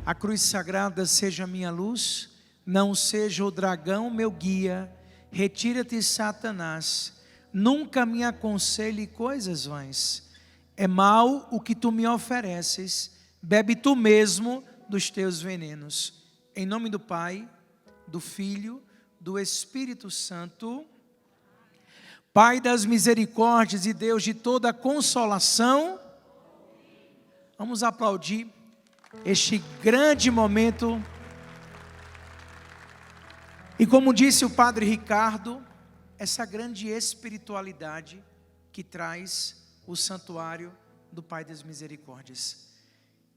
A cruz sagrada seja minha luz, não seja o dragão meu guia. Retira-te, Satanás, nunca me aconselhe coisas vãs. É mal o que tu me ofereces, bebe tu mesmo dos teus venenos. Em nome do Pai, do Filho, do Espírito Santo. Pai das misericórdias e Deus de toda a consolação, vamos aplaudir este grande momento. E como disse o Padre Ricardo, essa grande espiritualidade que traz o santuário do Pai das Misericórdias.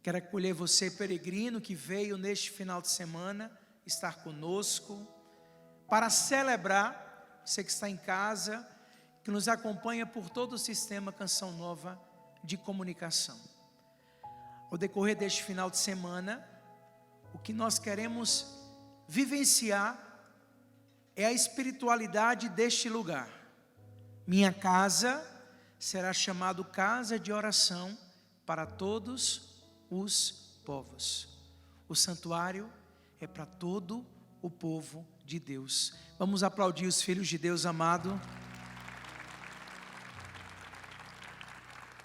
Quero acolher você, peregrino, que veio neste final de semana estar conosco para celebrar, você que está em casa, que nos acompanha por todo o sistema Canção Nova de comunicação. Ao decorrer deste final de semana, o que nós queremos vivenciar é a espiritualidade deste lugar. Minha casa será chamado casa de oração para todos os povos. O santuário é para todo o povo de Deus. Vamos aplaudir os filhos de Deus amado.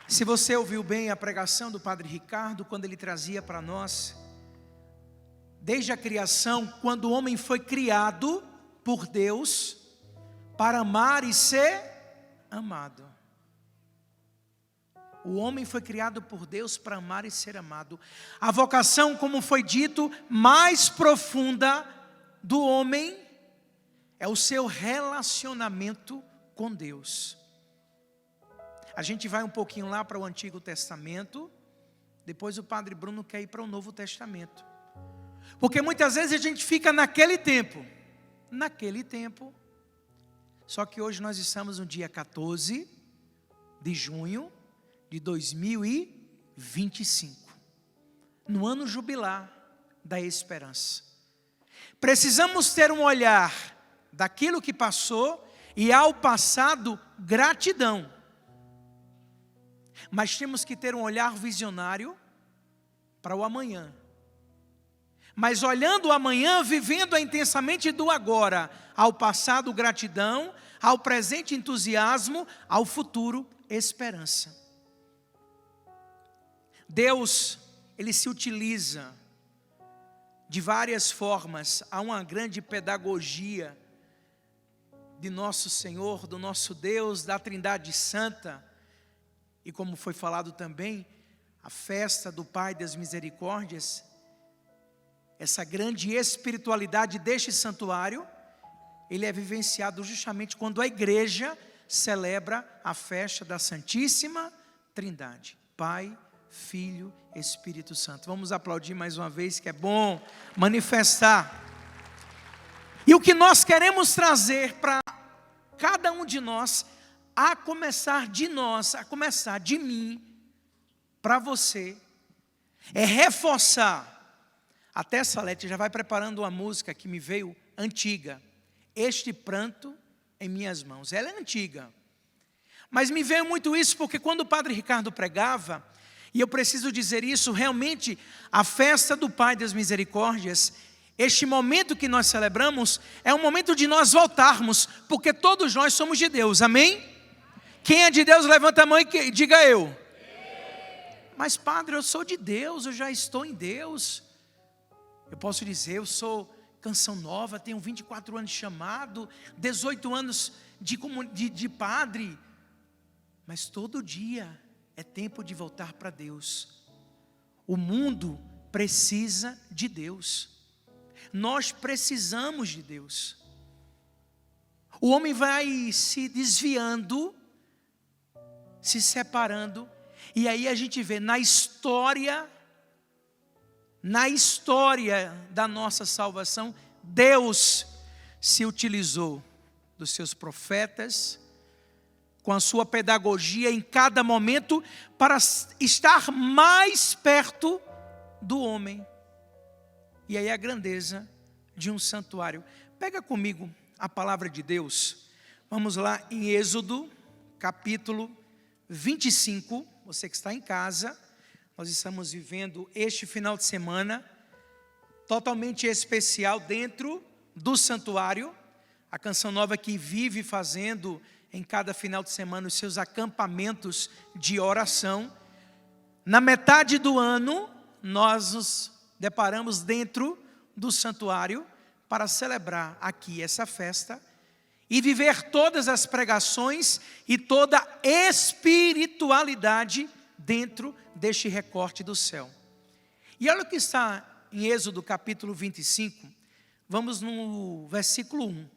Se você ouviu bem a pregação do Padre Ricardo, quando ele trazia para nós, desde a criação, quando o homem foi criado por Deus, para amar e ser amado. O homem foi criado por Deus para amar e ser amado. A vocação, como foi dito, mais profunda do homem é o seu relacionamento com Deus. A gente vai um pouquinho lá para o Antigo Testamento, depois o Padre Bruno quer ir para o Novo Testamento. Porque muitas vezes a gente fica naquele tempo, só que hoje nós estamos no dia 14 de junho de 2025, no ano jubilar da esperança. Precisamos ter um olhar daquilo que passou e ao passado gratidão. Mas temos que ter um olhar visionário para o amanhã. Mas olhando o amanhã, vivendo intensamente do agora, ao passado gratidão, ao presente entusiasmo, ao futuro esperança. Deus, Ele se utiliza de várias formas. Há uma grande pedagogia de nosso Senhor, do nosso Deus, da Trindade Santa. E como foi falado também, a festa do Pai das Misericórdias, essa grande espiritualidade deste santuário, ele é vivenciado justamente quando a igreja celebra a festa da Santíssima Trindade, Pai, Filho, Espírito Santo. Vamos aplaudir mais uma vez, que é bom manifestar. E o que nós queremos trazer para cada um de nós, a começar de mim, para você, é reforçar. Até Salete já vai preparando uma música que me veio antiga. Este pranto em minhas mãos. Ela é antiga. Mas me veio muito isso porque quando o Padre Ricardo pregava, e eu preciso dizer isso, realmente a festa do Pai das Misericórdias, este momento que nós celebramos, é um momento de nós voltarmos, porque todos nós somos de Deus, amém? Quem é de Deus, levanta a mão e diga eu. Mas padre, eu sou de Deus, eu já estou em Deus. Eu posso dizer, eu sou Canção Nova, tenho 24 anos de chamado, 18 anos de padre. Mas todo dia é tempo de voltar para Deus. O mundo precisa de Deus. Nós precisamos de Deus. O homem vai se desviando, se separando, e aí a gente vê na história da nossa salvação, Deus se utilizou dos seus profetas, com a sua pedagogia em cada momento, para estar mais perto do homem. E aí a grandeza de um santuário. Pega comigo a palavra de Deus, vamos lá em Êxodo, capítulo 25, você que está em casa, nós estamos vivendo este final de semana totalmente especial dentro do santuário. A Canção Nova que vive fazendo em cada final de semana os seus acampamentos de oração. Na metade do ano, nós nos deparamos dentro do santuário para celebrar aqui essa festa e viver todas as pregações e toda a espiritualidade dentro deste recorte do céu. E olha o que está em Êxodo capítulo 25, vamos no versículo 1.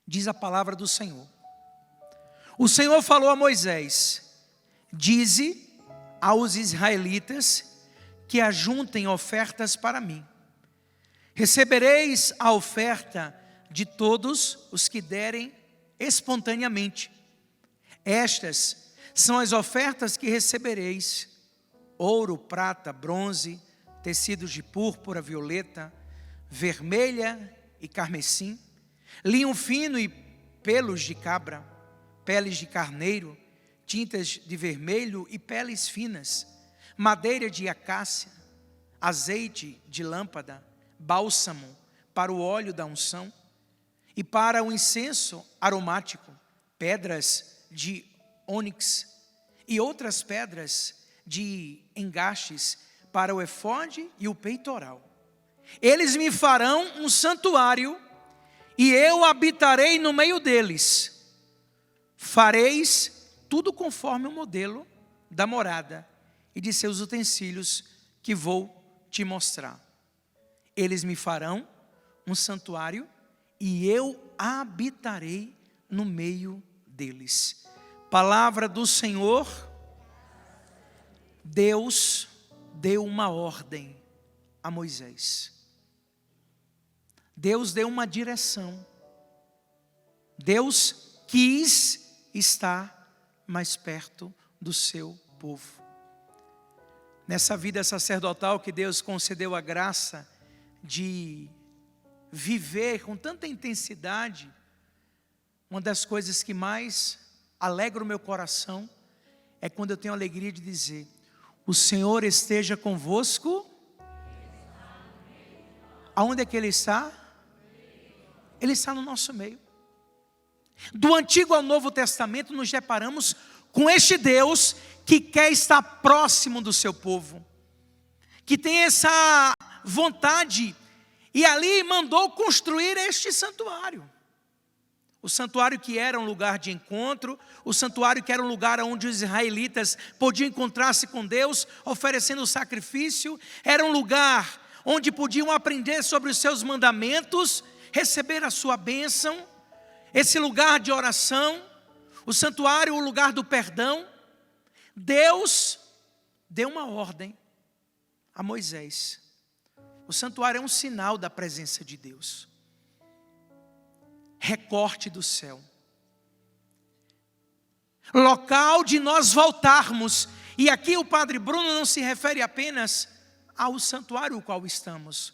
Diz a palavra do Senhor: o Senhor falou a Moisés: dize aos israelitas que ajuntem ofertas para mim. Recebereis a oferta de todos os que derem espontaneamente. Estas são as ofertas que recebereis: ouro, prata, bronze, tecidos de púrpura, violeta, vermelha e carmesim, linho fino e pelos de cabra, peles de carneiro, tintas de vermelho e peles finas, madeira de acácia, azeite de lâmpada, bálsamo para o óleo da unção e para o incenso aromático, pedras de ônix e outras pedras de engastes para o efode e o peitoral. Eles me farão um santuário e eu habitarei no meio deles. Fareis tudo conforme o modelo da morada e de seus utensílios que vou te mostrar. Eles me farão um santuário e eu habitarei no meio deles. Palavra do Senhor. Deus deu uma ordem a Moisés. Deus deu uma direção. Deus quis estar mais perto do seu povo. Nessa vida sacerdotal que Deus concedeu a graça de viver com tanta intensidade, uma das coisas que mais alegra o meu coração é quando eu tenho a alegria de dizer: o Senhor esteja convosco. Aonde é que Ele está? Ele está no nosso meio. Do Antigo ao Novo Testamento nos deparamos com este Deus que quer estar próximo do seu povo, que tem essa vontade, e ali mandou construir este santuário. O santuário que era um lugar de encontro, o santuário que era um lugar onde os israelitas podiam encontrar-se com Deus, oferecendo sacrifício, era um lugar onde podiam aprender sobre os seus mandamentos, receber a sua bênção, esse lugar de oração, o santuário, o lugar do perdão. Deus deu uma ordem a Moisés. O santuário é um sinal da presença de Deus. Recorte do céu. Local de nós voltarmos. E aqui o Padre Bruno não se refere apenas ao santuário ao qual estamos,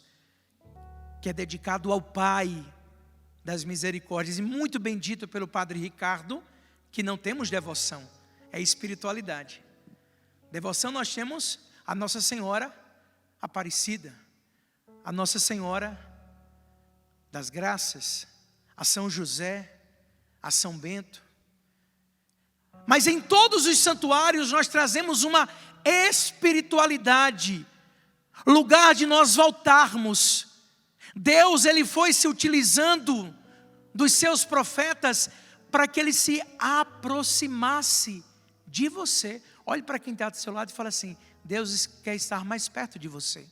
que é dedicado ao Pai das Misericórdias, e muito bem dito pelo Padre Ricardo, que não temos devoção, é espiritualidade. Devoção nós temos a Nossa Senhora Aparecida, a Nossa Senhora das Graças, a São José, a São Bento. Mas em todos os santuários nós trazemos uma espiritualidade, lugar de nós voltarmos. Deus, Ele foi se utilizando dos seus profetas para que Ele se aproximasse de você. Olhe para quem está do seu lado e fala assim: Deus quer estar mais perto de você.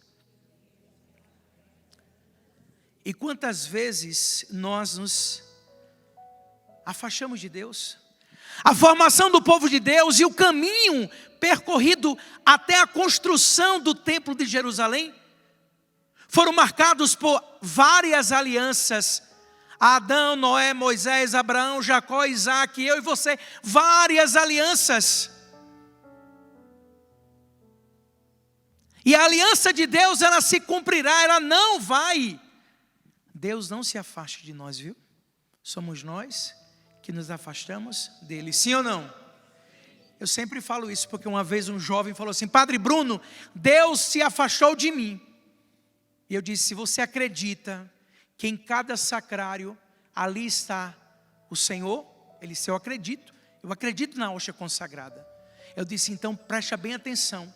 E quantas vezes nós nos afastamos de Deus? A formação do povo de Deus e o caminho percorrido até a construção do templo de Jerusalém foram marcados por várias alianças. Adão, Noé, Moisés, Abraão, Jacó, Isaac, eu e você. Várias alianças. E a aliança de Deus, ela se cumprirá, ela não vai. Deus não se afaste de nós, viu? Somos nós que nos afastamos dele, sim ou não? Eu sempre falo isso porque uma vez um jovem falou assim: Padre Bruno, Deus se afastou de mim. E eu disse: se você acredita que em cada sacrário ali está o Senhor, ele disse: eu acredito na hóstia consagrada. Eu disse: então preste bem atenção,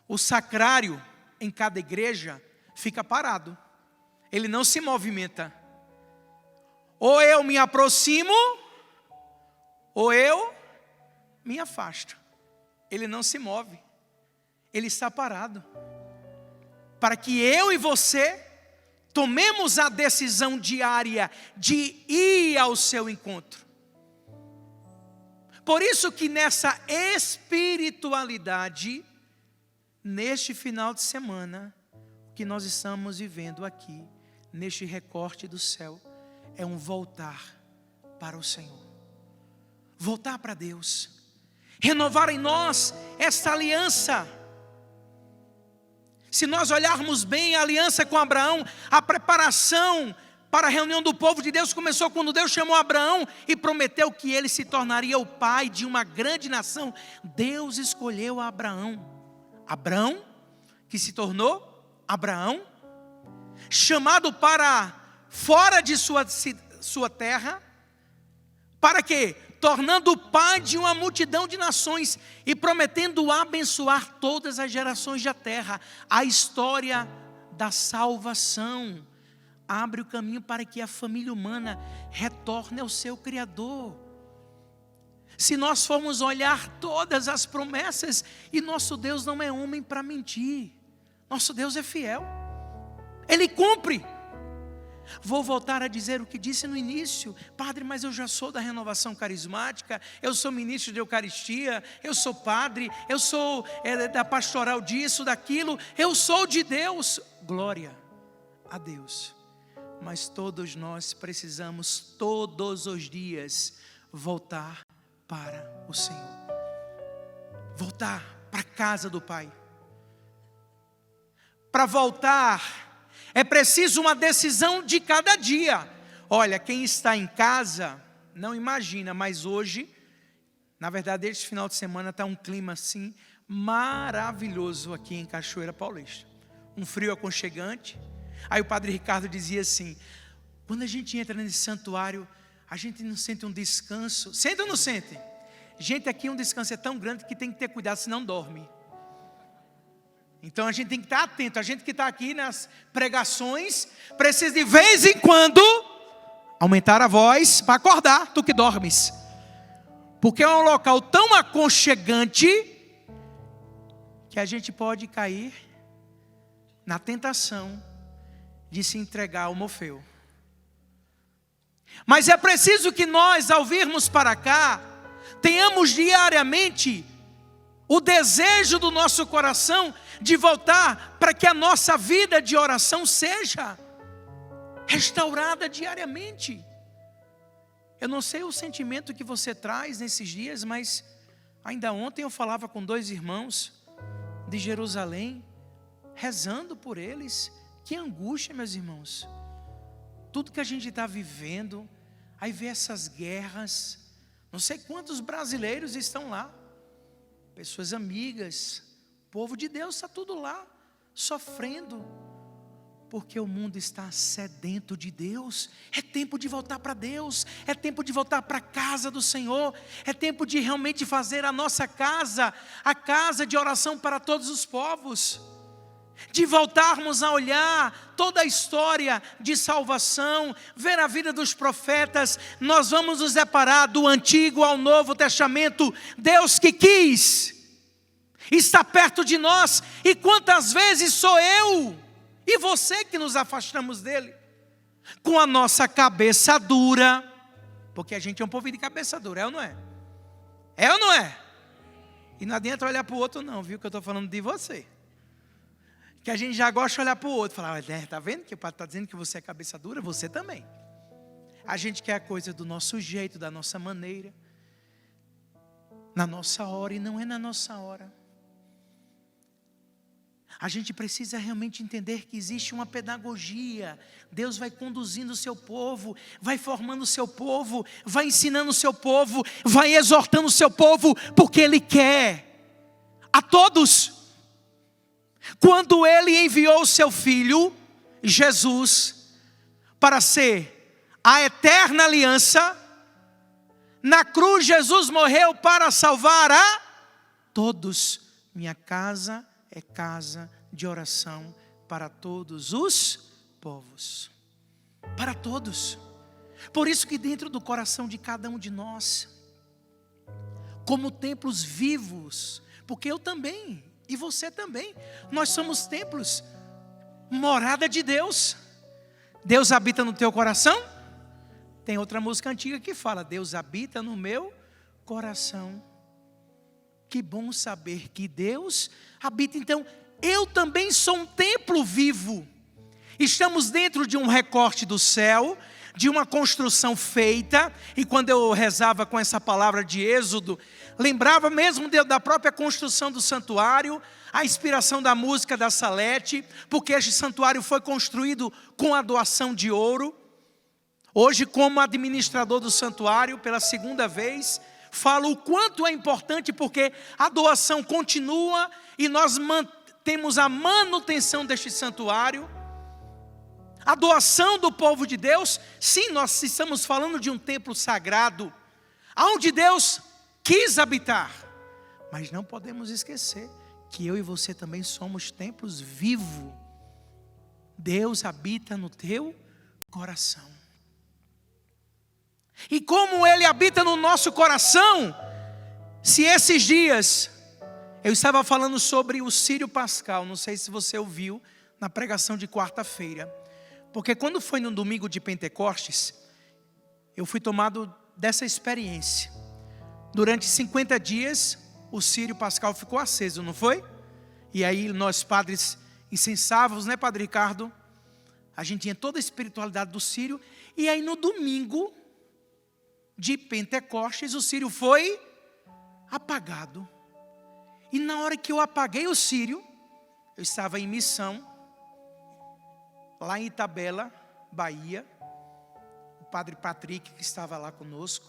o sacrário em cada igreja fica parado, ele não se movimenta. Ou eu me aproximo, ou eu me afasto. Ele não se move, ele está parado, para que eu e você tomemos a decisão diária de ir ao seu encontro. Por isso que nessa espiritualidade, neste final de semana, o que nós estamos vivendo aqui, neste recorte do céu, é um voltar para o Senhor. Voltar para Deus. Renovar em nós esta aliança. Se nós olharmos bem a aliança com Abraão, a preparação para a reunião do povo de Deus começou quando Deus chamou Abraão e prometeu que ele se tornaria o pai de uma grande nação. Deus escolheu Abraão. Abraão, que se tornou Abraão, chamado para fora de sua terra, para quê? Tornando o pai de uma multidão de nações e prometendo abençoar todas as gerações da terra. A história da salvação abre o caminho para que a família humana retorne ao seu Criador. Se nós formos olhar todas as promessas, e nosso Deus não é homem para mentir, nosso Deus é fiel, Ele cumpre. Vou voltar a dizer o que disse no início: padre, mas eu já sou da renovação carismática, eu sou ministro de Eucaristia, eu sou padre, eu sou da pastoral disso, daquilo, eu sou de Deus. Glória a Deus. Mas todos nós precisamos todos os dias voltar para o Senhor, voltar para a casa do Pai. Para voltar é preciso uma decisão de cada dia. Olha, quem está em casa não imagina, mas hoje, na verdade, este final de semana está um clima assim maravilhoso aqui em Cachoeira Paulista. Um frio aconchegante. Aí o padre Ricardo dizia assim: quando a gente entra nesse santuário, a gente não sente um descanso. Sente ou não sente? Gente, aqui um descanso é tão grande que tem que ter cuidado, senão dorme. Então a gente tem que estar atento. A gente que está aqui nas pregações precisa de vez em quando aumentar a voz para acordar, tu que dormes. Porque é um local tão aconchegante que a gente pode cair na tentação de se entregar ao Morfeu. Mas é preciso que nós, ao virmos para cá, tenhamos diariamente o desejo do nosso coração de voltar para que a nossa vida de oração seja restaurada diariamente. Eu não sei o sentimento que você traz nesses dias, mas ainda ontem eu falava com 2 irmãos de Jerusalém, rezando por eles. Que angústia, meus irmãos. Tudo que a gente está vivendo, aí vê essas guerras. Não sei quantos brasileiros estão lá, pessoas amigas, povo de Deus está tudo lá, sofrendo, porque o mundo está sedento de Deus. É tempo de voltar para Deus, é tempo de voltar para a casa do Senhor, é tempo de realmente fazer a nossa casa, a casa de oração para todos os povos, de voltarmos a olhar toda a história de salvação, ver a vida dos profetas. Nós vamos nos deparar do Antigo ao Novo Testamento. Deus que quis está perto de nós, e quantas vezes sou eu e você que nos afastamos dele, com a nossa cabeça dura, porque a gente é um povo de cabeça dura, é ou não é? É ou não é? E não adianta olhar para o outro não, viu, que eu estou falando de você. Que a gente já gosta de olhar para o outro e falar: está vendo que o padre está dizendo que você é cabeça dura? Você também. A gente quer a coisa do nosso jeito, da nossa maneira, na nossa hora, e não é na nossa hora. A gente precisa realmente entender que existe uma pedagogia. Deus vai conduzindo o seu povo, vai formando o seu povo, vai ensinando o seu povo, vai exortando o seu povo, porque Ele quer a todos. Quando Ele enviou o seu Filho, Jesus para ser a eterna aliança. Na cruz Jesus morreu para salvar a todos. Minha casa é casa de oração para todos os povos. Para todos. Por isso que dentro do coração de cada um de nós, como templos vivos, porque eu também, e você também, nós somos templos, morada de Deus. Deus habita no teu coração? Tem outra música antiga que fala: Deus habita no meu coração. Que bom saber que Deus habita. Então, eu também sou um templo vivo. Estamos dentro de um recorte do céu, de uma construção feita. E quando eu rezava com essa palavra de Êxodo, lembrava mesmo da própria construção do santuário, a inspiração da música da Salete, porque este santuário foi construído com a doação de ouro. Hoje, como administrador do santuário, pela segunda vez, falo o quanto é importante, porque a doação continua e nós temos a manutenção deste santuário. A doação do povo de Deus, sim, nós estamos falando de um templo sagrado, onde Deus quis habitar. Mas não podemos esquecer que eu e você também somos templos vivos. Deus habita no teu coração. E como Ele habita no nosso coração, se esses dias eu estava falando sobre o Círio Pascal, não sei se você ouviu na pregação de quarta-feira, porque quando foi no domingo de Pentecostes, eu fui tomado dessa experiência. Durante 50 dias, o Círio Pascal ficou aceso, não foi? E aí nós padres incensávamos, né, Padre Ricardo? A gente tinha toda a espiritualidade do Círio. E aí no domingo de Pentecostes, o Círio foi apagado. E na hora que eu apaguei o Círio, eu estava em missão, lá em Itabela, Bahia. O Padre Patrick, que estava lá conosco,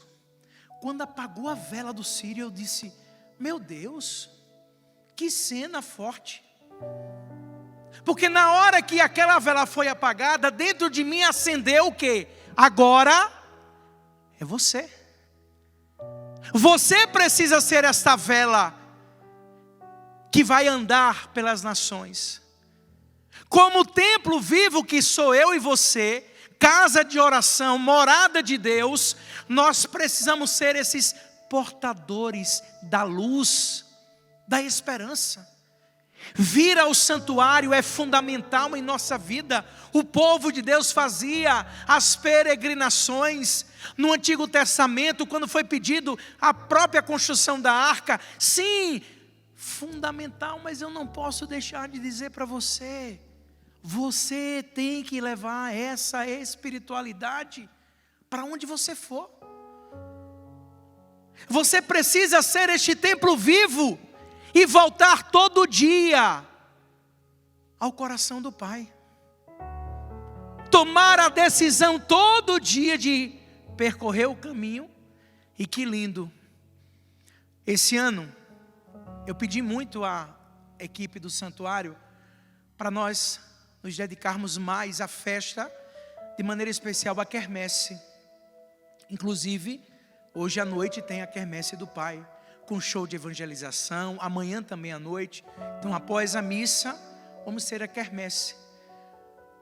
quando apagou a vela do Círio, eu disse: meu Deus, que cena forte. Porque na hora que aquela vela foi apagada, dentro de mim acendeu o quê? Agora é você. Você precisa ser esta vela que vai andar pelas nações. Como templo vivo que sou eu e você, casa de oração, morada de Deus, nós precisamos ser esses portadores da luz, da esperança. Vir ao santuário é fundamental em nossa vida. O povo de Deus fazia as peregrinações. No Antigo Testamento, quando foi pedido a própria construção da arca, sim, fundamental, mas eu não posso deixar de dizer para você, você tem que levar essa espiritualidade para onde você for. Você precisa ser este templo vivo e voltar todo dia ao coração do Pai. Tomar a decisão todo dia de percorrer o caminho. E que lindo. Esse ano, eu pedi muito à equipe do santuário para nós nos dedicarmos mais à festa, de maneira especial à quermesse. Inclusive, hoje à noite tem a quermesse do Pai, com show de evangelização, amanhã também à noite. Então, após a missa, vamos ter a quermesse.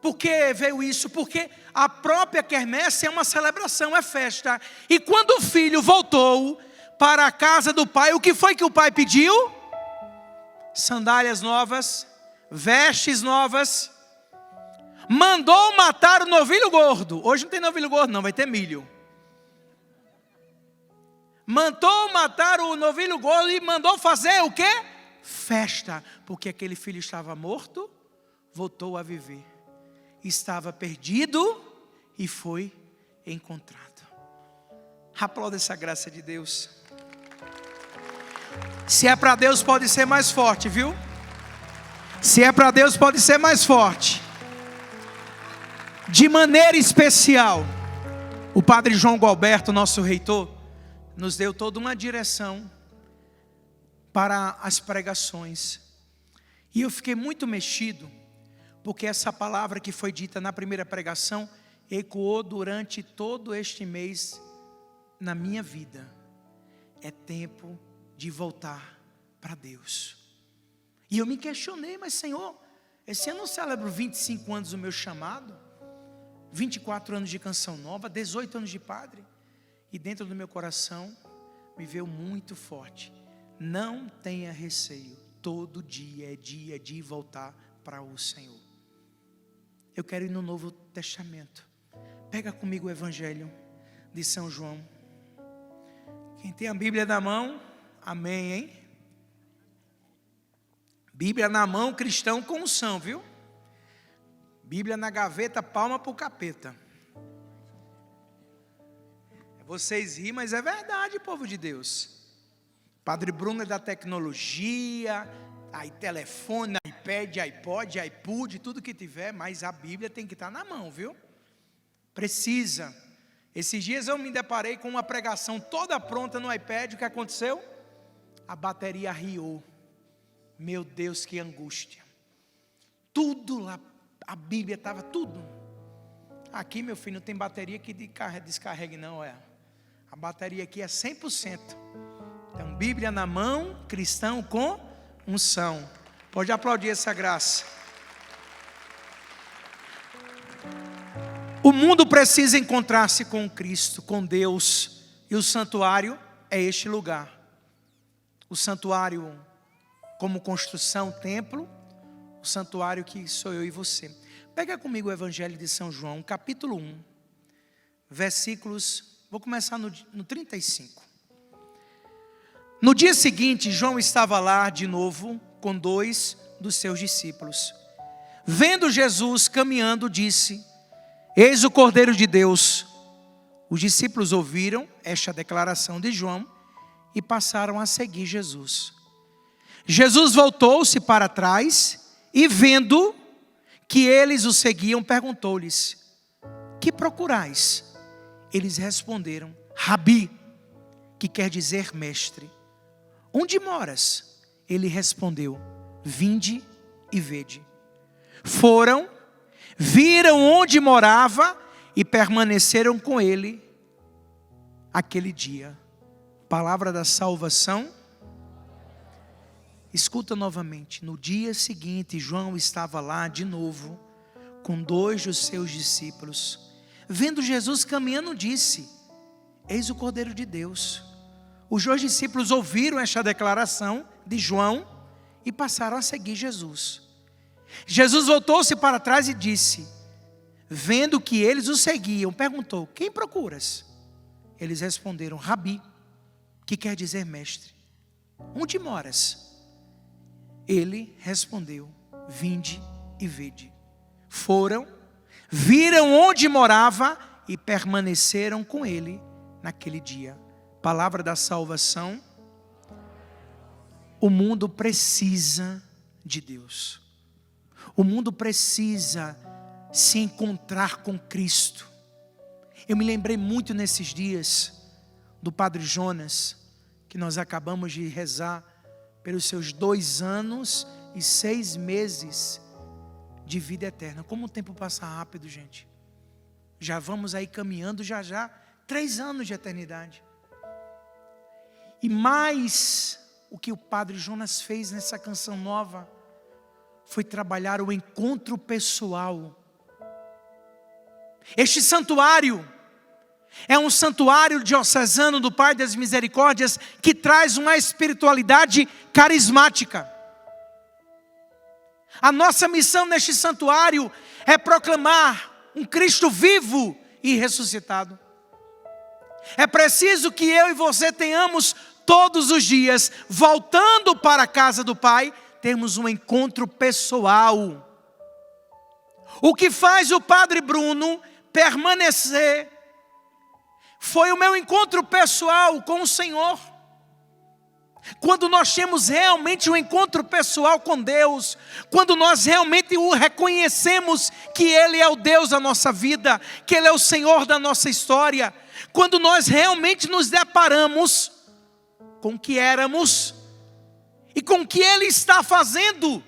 Por que veio isso? Porque a própria quermesse é uma celebração, é festa. E quando o filho voltou para a casa do pai, o que foi que o pai pediu? Sandálias novas, vestes novas. Mandou matar o novilho gordo. Hoje não tem novilho gordo não, vai ter milho. Mandou matar o novilho gordo e mandou fazer o quê? Festa. Porque aquele filho estava morto, voltou a viver. Estava perdido e foi encontrado. Aplauda essa graça de Deus. Se é para Deus, pode ser mais forte, viu? Se é para Deus, pode ser mais forte. De maneira especial, o Padre João Gualberto, nosso reitor, nos deu toda uma direção para as pregações. E eu fiquei muito mexido, porque essa palavra que foi dita na primeira pregação ecoou durante todo este mês na minha vida. É tempo de voltar para Deus. E eu me questionei, mas Senhor, esse ano eu celebro 25 anos do meu chamado, 24 anos de Canção Nova, 18 anos de padre, e dentro do meu coração me veio muito forte: não tenha receio, todo dia é dia de voltar para o Senhor. Eu quero ir no Novo Testamento. Pega comigo o Evangelho de São João. Quem tem a Bíblia na mão, amém, hein? Bíblia na mão, cristão com unção, viu? Bíblia na gaveta, palma para o capeta. Vocês riem, mas é verdade, povo de Deus. Padre Bruno é da tecnologia, aí telefone, iPad, iPod, iPod, tudo que tiver, mas a Bíblia tem que estar na mão, viu? Precisa. Esses dias eu me deparei com uma pregação toda pronta no iPad. O que aconteceu? A bateria riou. Meu Deus, que angústia. Tudo lá, a Bíblia estava tudo. Aqui, meu filho, não tem bateria que descarregue não, é. A bateria aqui é 100%. Então, Bíblia na mão, cristão com unção. Pode aplaudir essa graça. O mundo precisa encontrar-se com Cristo, com Deus. E o santuário é este lugar. O santuário como construção, templo. O santuário que sou eu e você. Pega comigo o Evangelho de São João, capítulo 1. Versículos, vou começar no 35. No dia seguinte, João estava lá de novo com 2 dos seus discípulos. Vendo Jesus caminhando, disse: eis o Cordeiro de Deus. Os discípulos ouviram esta declaração de João e passaram a seguir Jesus. Jesus voltou-se para trás e, vendo que eles o seguiam, perguntou-lhes: que procurais? Eles responderam: Rabi, que quer dizer mestre. Onde moras? Ele respondeu: vinde e vede. Foram, viram onde morava e permaneceram com ele aquele dia. Palavra da salvação. Escuta novamente. No dia seguinte, João estava lá de novo com 2 dos seus discípulos. Vendo Jesus caminhando, disse: eis o Cordeiro de Deus. Os 2 discípulos ouviram esta declaração de João e passaram a seguir Jesus. Jesus voltou-se para trás e disse, vendo que eles o seguiam, perguntou: quem procuras? Eles responderam: Rabi, que quer dizer mestre. Onde moras? Ele respondeu: vinde e vede. Foram, viram onde morava e permaneceram com ele naquele dia. Palavra da salvação. O mundo precisa de Deus. O mundo precisa se encontrar com Cristo. Eu me lembrei muito nesses dias do Padre Jonas, que nós acabamos de rezar pelos seus 2 anos e 6 meses de vida eterna. Como o tempo passa rápido, gente. Já vamos aí caminhando já 3 anos de eternidade. E mais o que o Padre Jonas fez nessa canção nova foi trabalhar o encontro pessoal. Este santuário é um santuário diocesano do Pai das Misericórdias que traz uma espiritualidade carismática. A nossa missão neste santuário é proclamar um Cristo vivo e ressuscitado. É preciso que eu e você tenhamos todos os dias, voltando para a casa do Pai, termos um encontro pessoal. O que faz o Padre Bruno permanecer foi o meu encontro pessoal com o Senhor. Quando nós temos realmente um encontro pessoal com Deus, quando nós realmente o reconhecemos que Ele é o Deus da nossa vida, que Ele é o Senhor da nossa história, quando nós realmente nos deparamos com o que éramos e com o que Ele está fazendo,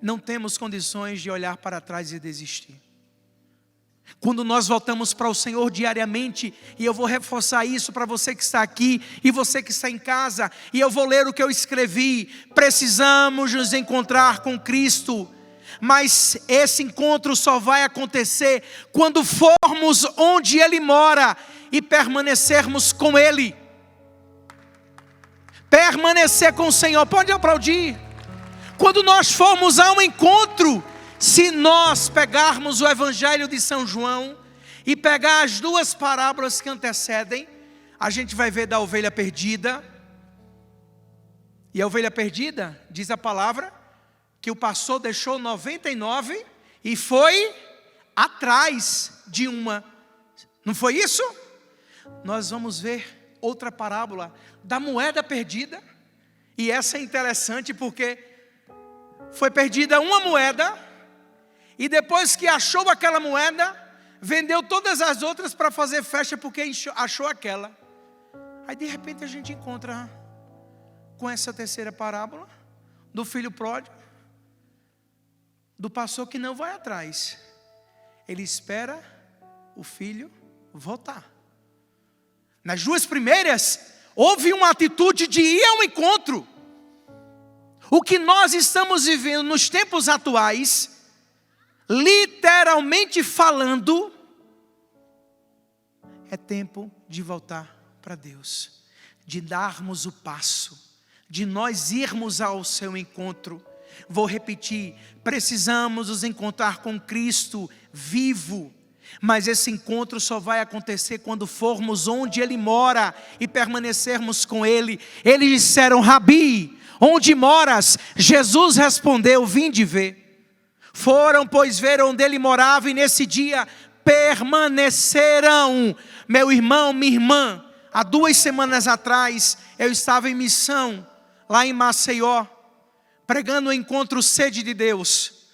não temos condições de olhar para trás e desistir. Quando nós voltamos para o Senhor diariamente, e eu vou reforçar isso para você que está aqui e você que está em casa, e eu vou ler o que eu escrevi: precisamos nos encontrar com Cristo, mas esse encontro só vai acontecer quando formos onde Ele mora e permanecermos com Ele. Permanecer com o Senhor, pode aplaudir. Quando nós formos a um encontro, se nós pegarmos o Evangelho de São João e pegar as duas parábolas que antecedem, a gente vai ver da ovelha perdida. E a ovelha perdida, diz a palavra, que o pastor deixou 99 e foi atrás de uma. Não foi isso? Nós vamos ver outra parábola da moeda perdida. E essa é interessante porque foi perdida uma moeda, e depois que achou aquela moeda, vendeu todas as outras para fazer festa porque achou aquela. Aí de repente a gente encontra com essa terceira parábola do filho pródigo, do pastor que não vai atrás. Ele espera o filho voltar. Nas duas primeiras, houve uma atitude de ir ao encontro. O que nós estamos vivendo nos tempos atuais, literalmente falando, é tempo de voltar para Deus, de darmos o passo, de nós irmos ao seu encontro. Vou repetir: precisamos nos encontrar com Cristo vivo, mas esse encontro só vai acontecer quando formos onde Ele mora e permanecermos com Ele. Eles disseram: Rabi, onde moras? Jesus respondeu: vinde ver. Foram, pois, ver onde Ele morava, e nesse dia permaneceram. Meu irmão, minha irmã, há 2 semanas atrás, eu estava em missão, lá em Maceió, pregando o encontro Sede de Deus.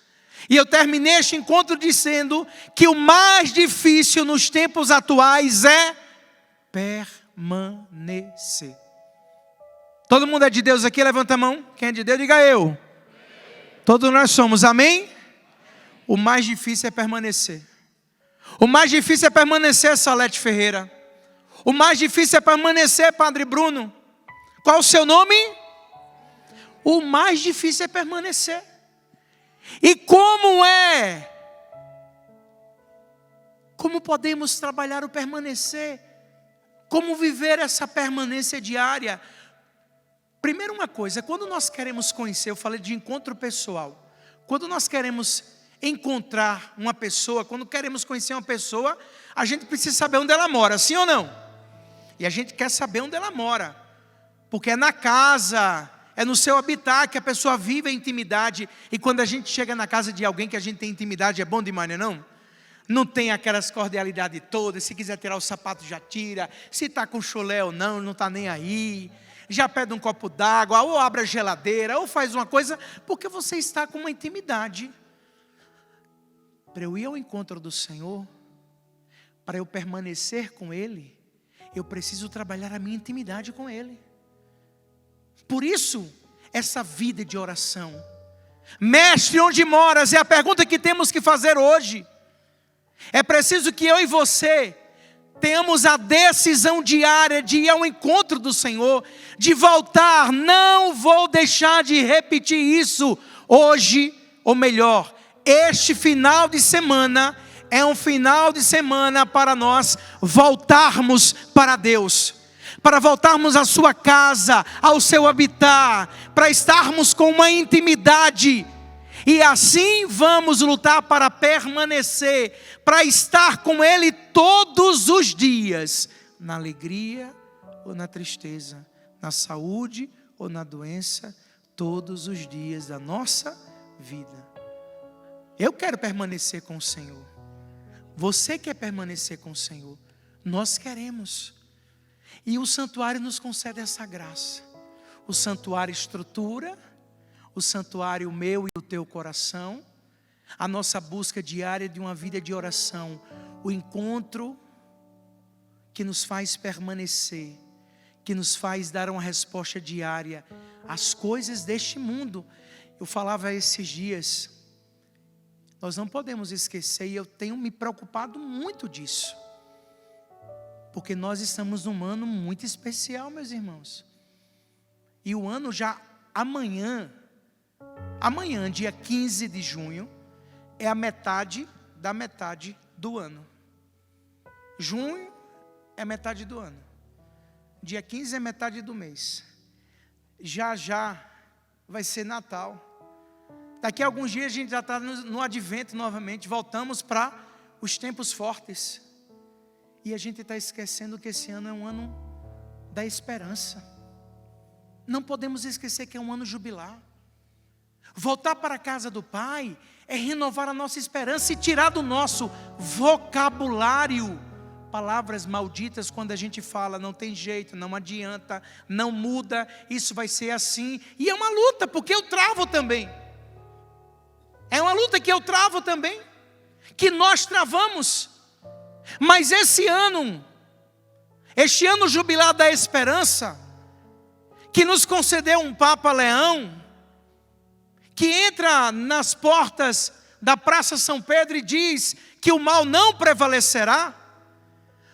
E eu terminei este encontro dizendo que o mais difícil nos tempos atuais é permanecer. Todo mundo é de Deus aqui? Levanta a mão. Quem é de Deus, diga eu. Todos nós somos, amém? O mais difícil é permanecer. O mais difícil é permanecer, Salete Ferreira. O mais difícil é permanecer, Padre Bruno. Qual o seu nome? O mais difícil é permanecer. E como podemos trabalhar o permanecer? Como viver essa permanência diária? Primeiro, uma coisa: quando nós queremos conhecer, eu falei de encontro pessoal. Quando nós queremos encontrar uma pessoa, quando queremos conhecer uma pessoa, a gente precisa saber onde ela mora, sim ou não? E a gente quer saber onde ela mora, porque é na casa, é no seu habitat que a pessoa vive a intimidade. E quando a gente chega na casa de alguém que a gente tem intimidade, é bom demais, não é não? Não tem aquelas cordialidades todas. Se quiser tirar o sapato, já tira. Se está com chulé ou não está nem aí. Já pede um copo d'água, ou abre a geladeira, ou faz uma coisa, porque você está com uma intimidade. Para eu ir ao encontro do Senhor, para eu permanecer com Ele, eu preciso trabalhar a minha intimidade com Ele. Por isso, essa vida de oração. Mestre, onde moras? É a pergunta que temos que fazer hoje. É preciso que eu e você tenhamos a decisão diária de ir ao encontro do Senhor, de voltar. Não vou deixar de repetir isso hoje, ou melhor, este final de semana é um final de semana para nós voltarmos para Deus, para voltarmos à sua casa, ao seu habitat, para estarmos com uma intimidade. E assim vamos lutar para permanecer, para estar com Ele todos os dias, na alegria ou na tristeza, na saúde ou na doença, todos os dias da nossa vida. Eu quero permanecer com o Senhor. Você quer permanecer com o Senhor? Nós queremos. E o santuário nos concede essa graça. O santuário estrutura, o santuário meu e o teu coração, a nossa busca diária de uma vida de oração, o encontro que nos faz permanecer, que nos faz dar uma resposta diária às coisas deste mundo. Eu falava esses dias, nós não podemos esquecer, e eu tenho me preocupado muito disso, porque nós estamos num ano muito especial, meus irmãos. E o ano já amanhã, dia 15 de junho, é a metade da metade do ano. Junho é metade do ano. Dia 15 é metade do mês. Já vai ser Natal. Daqui a alguns dias a gente já está no advento novamente. Voltamos para os tempos fortes. E a gente está esquecendo que esse ano é um ano da esperança. Não podemos esquecer que é um ano jubilar. Voltar para a casa do Pai é renovar a nossa esperança e tirar do nosso vocabulário palavras malditas. Quando a gente fala, não tem jeito, não adianta, não muda, isso vai ser assim. E é uma luta, porque eu travo também. É uma luta que eu travo também, que nós travamos. Mas este ano jubilar da esperança, que nos concedeu um Papa Leão, que entra nas portas da Praça São Pedro e diz que o mal não prevalecerá,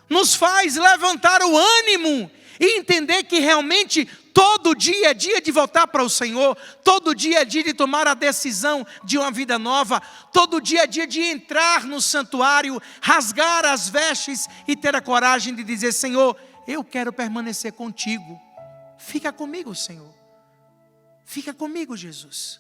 nos faz levantar o ânimo e entender que realmente todo dia é dia de voltar para o Senhor, todo dia é dia de tomar a decisão de uma vida nova, todo dia é dia de entrar no santuário, rasgar as vestes e ter a coragem de dizer: Senhor, eu quero permanecer contigo, fica comigo, Senhor, fica comigo, Jesus.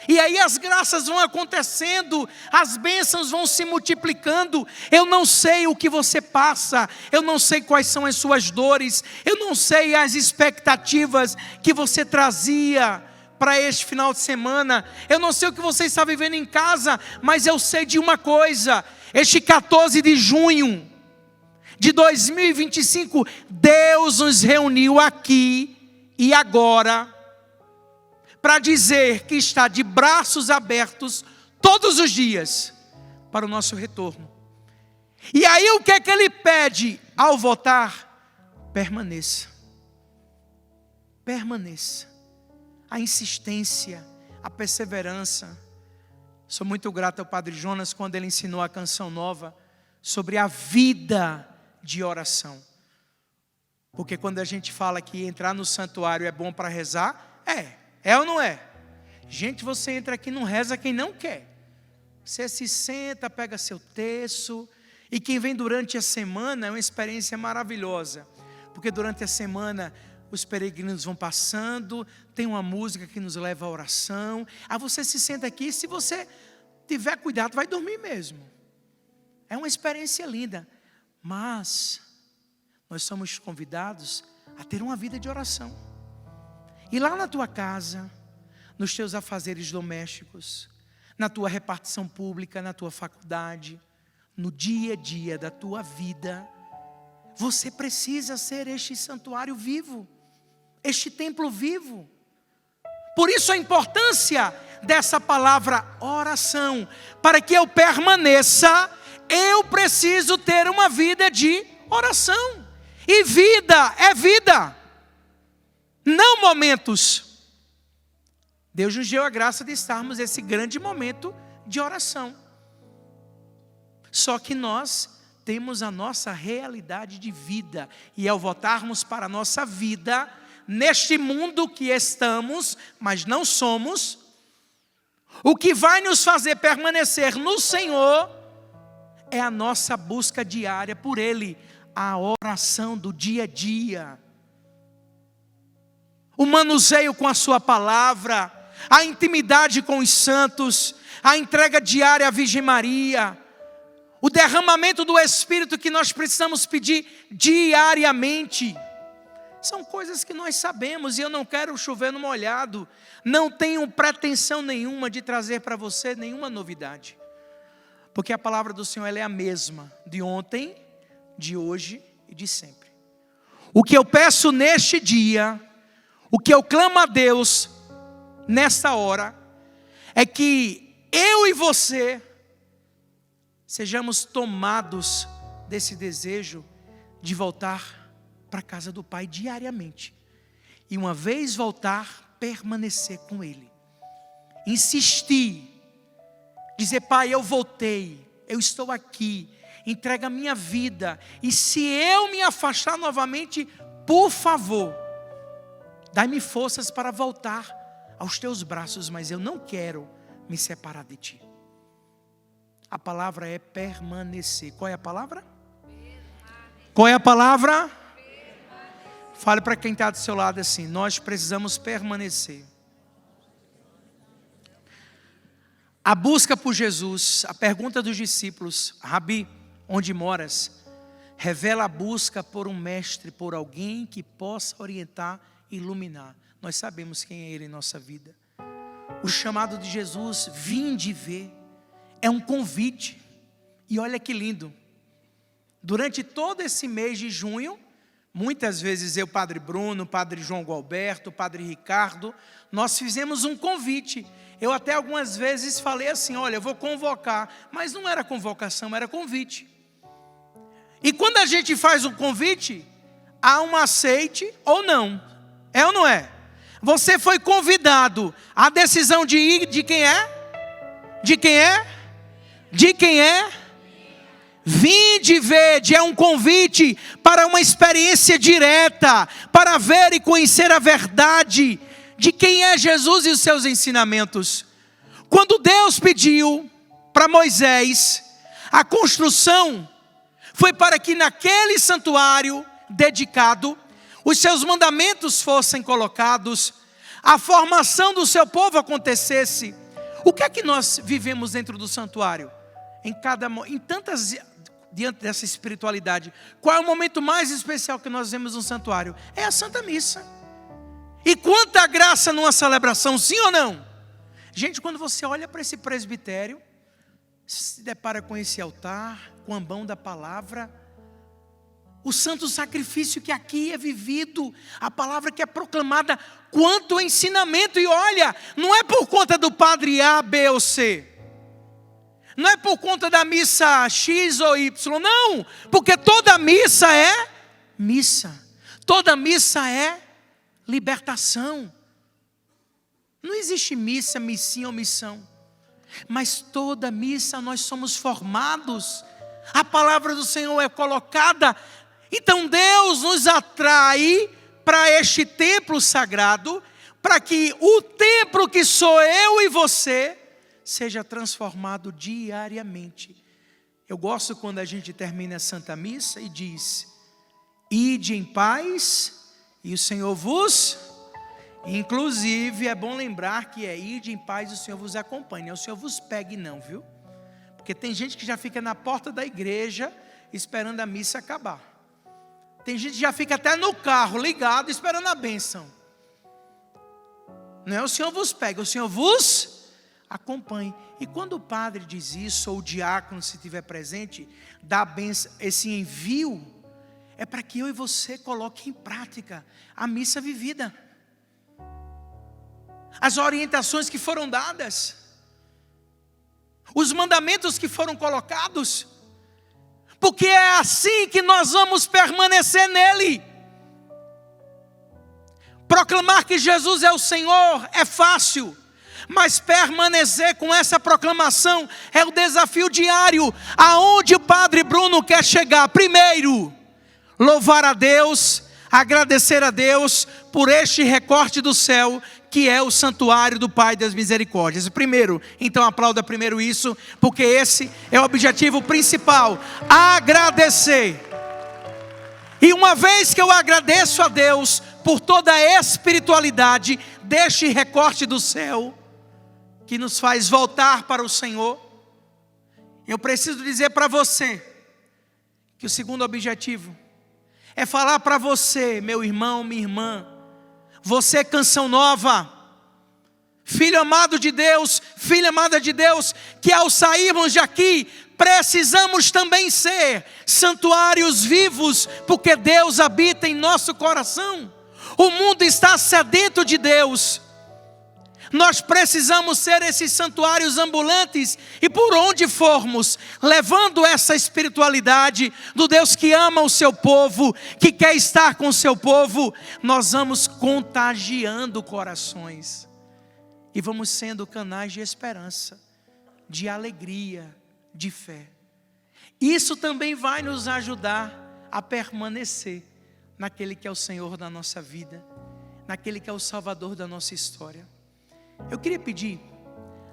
E aí as graças vão acontecendo, as bênçãos vão se multiplicando. Eu não sei o que você passa, eu não sei quais são as suas dores, eu não sei as expectativas que você trazia para este final de semana, eu não sei o que você está vivendo em casa, mas eu sei de uma coisa: este 14 de junho de 2025, Deus nos reuniu aqui e agora para dizer que está de braços abertos todos os dias para o nosso retorno. E aí o que é que Ele pede ao votar? Permaneça. Permaneça. A insistência, a perseverança. Sou muito grato ao Padre Jonas quando ele ensinou a canção nova sobre a vida de oração. Porque quando a gente fala que entrar no santuário é bom para rezar, é ou não é? Gente, você entra aqui e não reza quem não quer. Você se senta, pega seu terço. E quem vem durante a semana é uma experiência maravilhosa. Porque durante a semana os peregrinos vão passando, tem uma música que nos leva à oração. Aí você se senta aqui e se você tiver cuidado vai dormir mesmo. É uma experiência linda. Mas nós somos convidados a ter uma vida de oração. E lá na tua casa, nos teus afazeres domésticos, na tua repartição pública, na tua faculdade, no dia a dia da tua vida, você precisa ser este santuário vivo, este templo vivo. Por isso a importância dessa palavra oração. Para que eu permaneça, eu preciso ter uma vida de oração. E vida é vida, não momentos. Deus nos deu a graça de estarmos nesse grande momento de oração. Só que nós temos a nossa realidade de vida. E ao voltarmos para a nossa vida, neste mundo que estamos, mas não somos, o que vai nos fazer permanecer no Senhor é a nossa busca diária por Ele, a oração do dia a dia. O manuseio com a sua palavra, a intimidade com os santos, a entrega diária à Virgem Maria, o derramamento do Espírito que nós precisamos pedir diariamente. São coisas que nós sabemos e eu não quero chover no molhado. Não tenho pretensão nenhuma de trazer para você nenhuma novidade. Porque a palavra do Senhor ela é a mesma de ontem, de hoje e de sempre. O que eu peço neste dia, o que eu clamo a Deus nesta hora, é que eu e você sejamos tomados desse desejo de voltar para a casa do Pai diariamente. E uma vez voltar, permanecer com Ele. insistir, dizer: Pai, eu voltei, eu estou aqui, entrega a minha vida, e se eu me afastar novamente, por favor, dai-me forças para voltar aos teus braços, mas eu não quero me separar de ti. A palavra é permanecer. Qual é a palavra? Qual é a palavra? Fale para quem está do seu lado assim: nós precisamos permanecer. A busca por Jesus, a pergunta dos discípulos: Rabi, onde moras? Revela a busca por um mestre, por alguém que possa orientar e iluminar. Nós sabemos quem é Ele em nossa vida. O chamado de Jesus, vinde ver, é um convite. E olha que lindo. Durante todo esse mês de junho, muitas vezes eu, Padre Bruno, Padre João Gualberto, Padre Ricardo, nós fizemos um convite. Eu até algumas vezes falei assim: olha, eu vou convocar. Mas não era convocação, era convite. E quando a gente faz um convite, há um aceite ou não. É ou não é? Você foi convidado. A decisão de ir, de quem é? De quem é? De quem é? Vinde vede, é um convite para uma experiência direta, para ver e conhecer a verdade de quem é Jesus e os seus ensinamentos. Quando Deus pediu para Moisés a construção, foi para que naquele santuário dedicado, os seus mandamentos fossem colocados, a formação do seu povo acontecesse. O que é que nós vivemos dentro do santuário? Diante dessa espiritualidade, qual é o momento mais especial que nós vemos no santuário? É a Santa Missa. E quanta graça numa celebração, sim ou não? Gente, quando você olha para esse presbitério, se depara com esse altar, com o ambão da palavra, o santo sacrifício que aqui é vivido, a palavra que é proclamada, quanto ensinamento. E olha, não é por conta do padre A, B ou C, não é por conta da missa X ou Y, não, porque toda missa é missa, toda missa é libertação. Não existe missa, missinha ou missão, mas toda missa nós somos formados, a palavra do Senhor é colocada. Então Deus nos atrai para este templo sagrado, para que o templo que sou eu e você seja transformado diariamente. Eu gosto quando a gente termina a Santa Missa e diz: ide em paz e o Senhor vos... Inclusive é bom lembrar que é ide em paz e o Senhor vos acompanhe. Não é o Senhor vos pegue não, viu? Porque tem gente que já fica na porta da igreja esperando a missa acabar. Tem gente que já fica até no carro ligado esperando a bênção. Não é o Senhor vos pegue, o Senhor vos acompanhe. E quando o padre diz isso, ou o diácono, se estiver presente, dá a bênção, esse envio, é para que eu e você coloquem em prática a missa vivida, as orientações que foram dadas, os mandamentos que foram colocados, porque é assim que nós vamos permanecer nele. Proclamar que Jesus é o Senhor é fácil, mas permanecer com essa proclamação é o desafio diário, aonde o Padre Bruno quer chegar. Primeiro, louvar a Deus, agradecer a Deus por este recorte do céu, que é o santuário do Pai das Misericórdias. Primeiro, então aplauda primeiro isso, porque esse é o objetivo principal, agradecer. E uma vez que eu agradeço a Deus por toda a espiritualidade deste recorte do céu, que nos faz voltar para o Senhor, eu preciso dizer para você, que o segundo objetivo é falar para você, meu irmão, minha irmã, você Canção Nova, filho amado de Deus, filha amada de Deus, que ao sairmos de aqui, precisamos também ser santuários vivos, porque Deus habita em nosso coração. O mundo está sedento de Deus. Nós precisamos ser esses santuários ambulantes, e por onde formos, levando essa espiritualidade do Deus que ama o seu povo, que quer estar com o seu povo, nós vamos contagiando corações. e vamos sendo canais de esperança, de alegria, de fé. Isso também vai nos ajudar a permanecer naquele que é o Senhor da nossa vida, naquele que é o Salvador da nossa história. Eu queria pedir,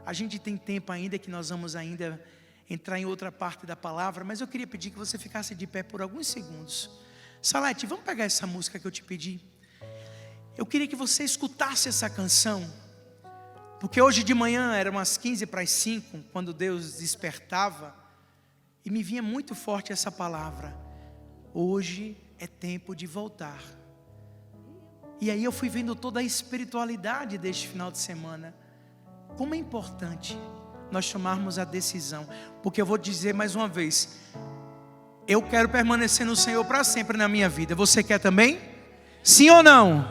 a gente tem tempo ainda, que nós vamos ainda entrar em outra parte da palavra, mas eu queria pedir que você ficasse de pé por alguns segundos. Salete, vamos pegar essa música que eu te pedi. Eu queria que você escutasse essa canção, porque hoje de manhã eram umas 5:45, quando Deus despertava, e me vinha muito forte essa palavra: hoje é tempo de voltar. E aí eu fui vendo toda a espiritualidade deste final de semana. Como é importante nós tomarmos a decisão, porque eu vou dizer mais uma vez, eu quero permanecer no Senhor para sempre na minha vida. Você quer também? Sim ou não?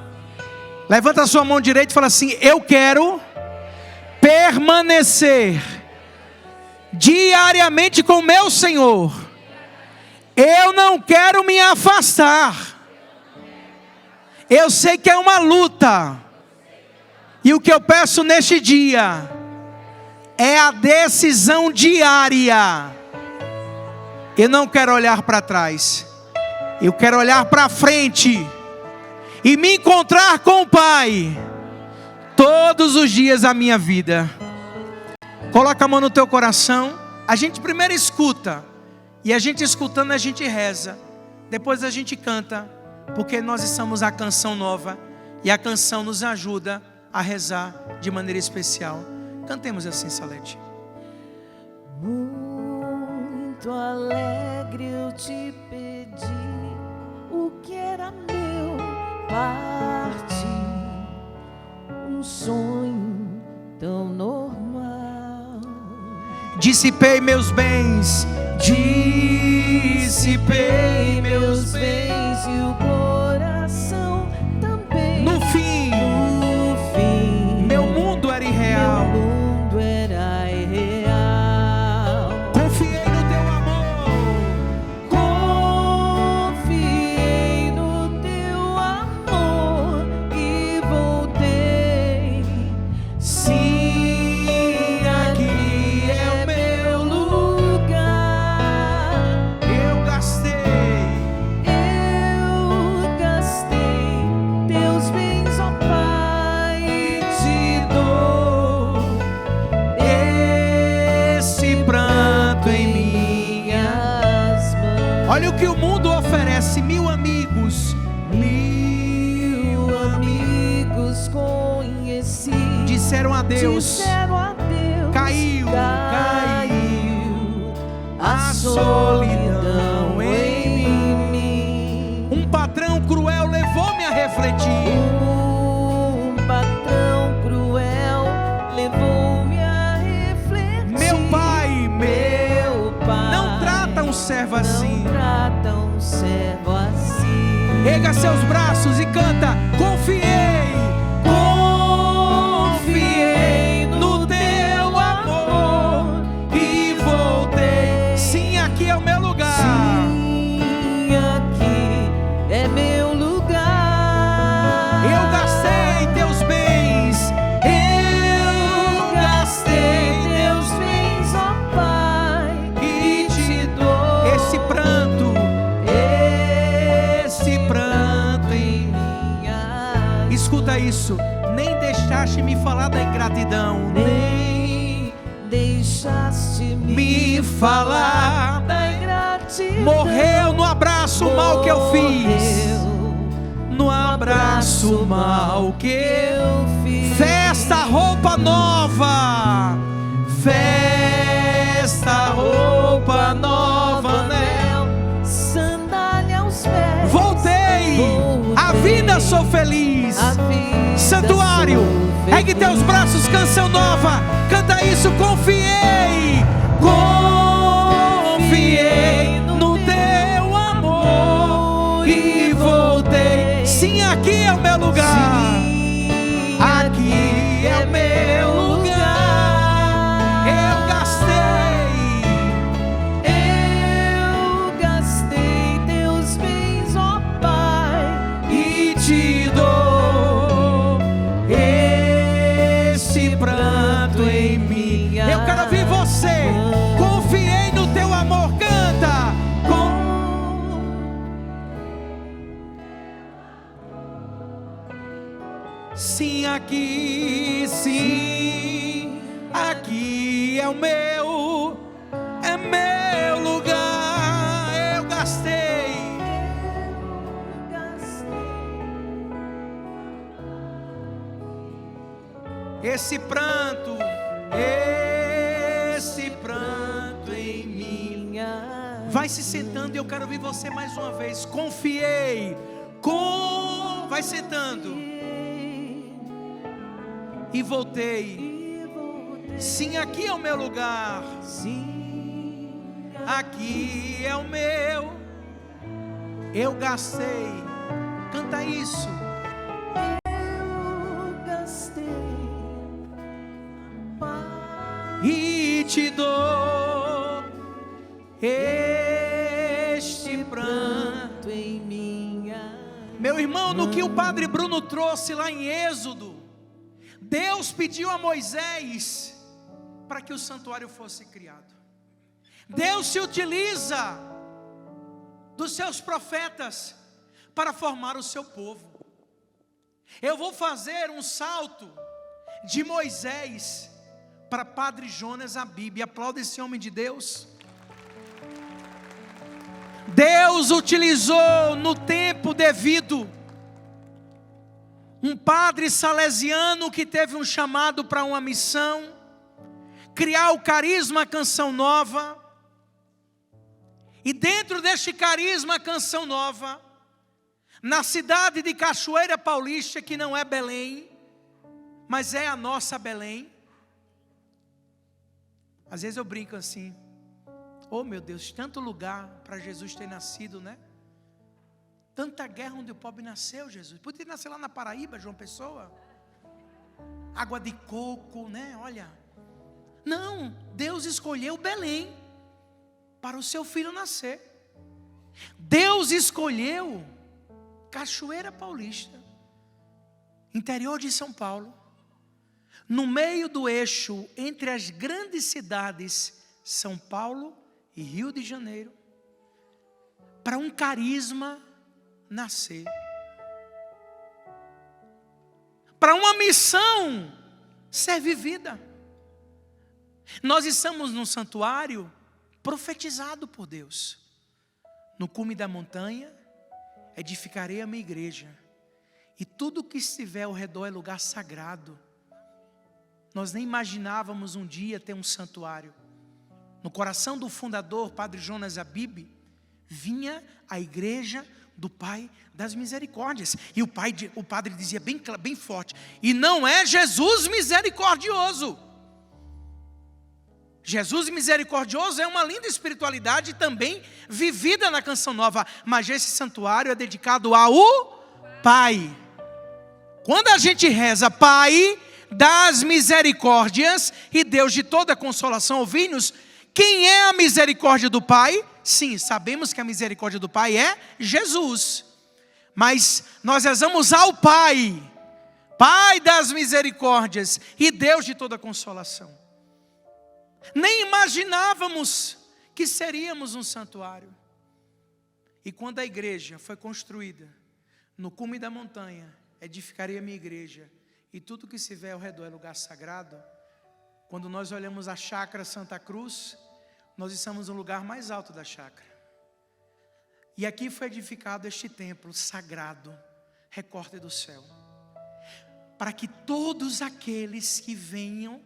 Levanta a sua mão direita e fala assim: eu quero permanecer diariamente com o meu Senhor. Eu não quero me afastar. Eu sei que é uma luta, e o que eu peço neste dia é a decisão diária. Eu não quero olhar para trás, eu quero olhar para frente e me encontrar com o Pai todos os dias da minha vida. Coloca a mão no teu coração. A gente primeiro escuta, e a gente escutando a gente reza, depois a gente canta, porque nós estamos a canção nova, e a canção nos ajuda a rezar de maneira especial. Cantemos assim, Salete. Muito alegre eu te pedi o que era meu, parte um sonho tão normal. Dissipei meus bens, dissipei meus bens, e o coração também. No fim, meu mundo era irreal. Meu mundo era irreal. Confiei no teu amor, confiei no teu amor e voltei. Sim, aqui é o meu lugar. eu gastei Teus bens, ó Pai, te dou. esse pranto em minhas mãos. Olha o que o mundo oferece: 1000 amigos, 1000 amigos conheci, disseram adeus, disseram adeus. Caiu a solidão em mim. um patrão cruel levou-me a refletir. Um patrão cruel levou-me a refletir. Meu pai, não trata um servo assim. Não trata um servo assim. Erga seus braços e canta: confiei no teu amor e voltei. Sim, aqui é o meu lugar. Sim, aqui é meu lugar. Eu gastei teus bens, teus bens, ó Pai, e te dou. esse pranto em minhas. Escuta isso: nem deixaste me falar da ingratidão, Nem deixaste me falar. da ingratidão. Morreu no abraço mal que eu fiz, Morreu no abraço mal que eu fiz. festa, roupa nova, festa, roupa nova, né? Sandália aos pés. Voltei, a vida sou feliz. A vida Santuário, sou feliz. ergue teus braços, canção nova, canta isso: confiei no teu amor e voltei. Sim, aqui é o meu lugar. Sim, Aqui é o meu lugar. Eu gastei teus bens, ó Pai, e te dou esse Sim, aqui, sim, aqui é meu lugar. Eu gastei. Esse pranto em mim. Vai se sentando e eu quero ouvir você mais uma vez. Confiei. Vai sentando. E voltei. Sim, aqui é o meu lugar. Aqui é o meu. Eu gastei. Canta isso. E te dou este pranto em minha. Meu irmão, no que o Padre Bruno trouxe lá em Êxodo, Deus pediu a Moisés para que o santuário fosse criado. Deus se utiliza dos seus profetas para formar o seu povo. Eu vou fazer um salto de Moisés para Padre Jonas Abib. Aplauda esse homem de Deus. Deus utilizou no tempo devido um padre salesiano que teve um chamado para uma missão, criar o carisma Canção Nova. E dentro deste carisma Canção Nova, na cidade de Cachoeira Paulista, que não é Belém, mas é a nossa Belém. Às vezes eu brinco assim: oh meu Deus, tanto lugar para Jesus ter nascido, né? Tanta guerra onde o pobre nasceu, Jesus. Podia nascer lá na Paraíba, João Pessoa. Água de coco, né? Olha. Não, Deus escolheu Belém para o seu filho nascer. Deus escolheu Cachoeira Paulista, interior de São Paulo, no meio do eixo entre as grandes cidades São Paulo e Rio de Janeiro, para um carisma nascer, para uma missão ser vivida. Nós estamos num santuário profetizado por Deus. No cume da montanha edificarei a minha igreja, e tudo que estiver ao redor é lugar sagrado. Nós nem imaginávamos um dia ter um santuário. No coração do fundador, Padre Jonas Abib, vinha a igreja do Pai das Misericórdias. E o padre dizia bem forte: e não é Jesus misericordioso. Jesus misericordioso é uma linda espiritualidade também vivida na Canção Nova, mas esse santuário é dedicado ao Pai. Quando a gente reza Pai das misericórdias e Deus de toda consolação, ouvinhos, quem é a misericórdia do Pai? Sim, sabemos que a misericórdia do Pai é Jesus, mas nós rezamos ao Pai, Pai das misericórdias e Deus de toda consolação. Nem imaginávamos que seríamos um santuário. E quando a igreja foi construída no cume da montanha, edificarei a minha igreja, e tudo que se vê ao redor é lugar sagrado. Quando nós olhamos a chácara Santa Cruz, nós estamos no lugar mais alto da chácara. E aqui foi edificado este templo sagrado, recorte do céu, para que todos aqueles que venham,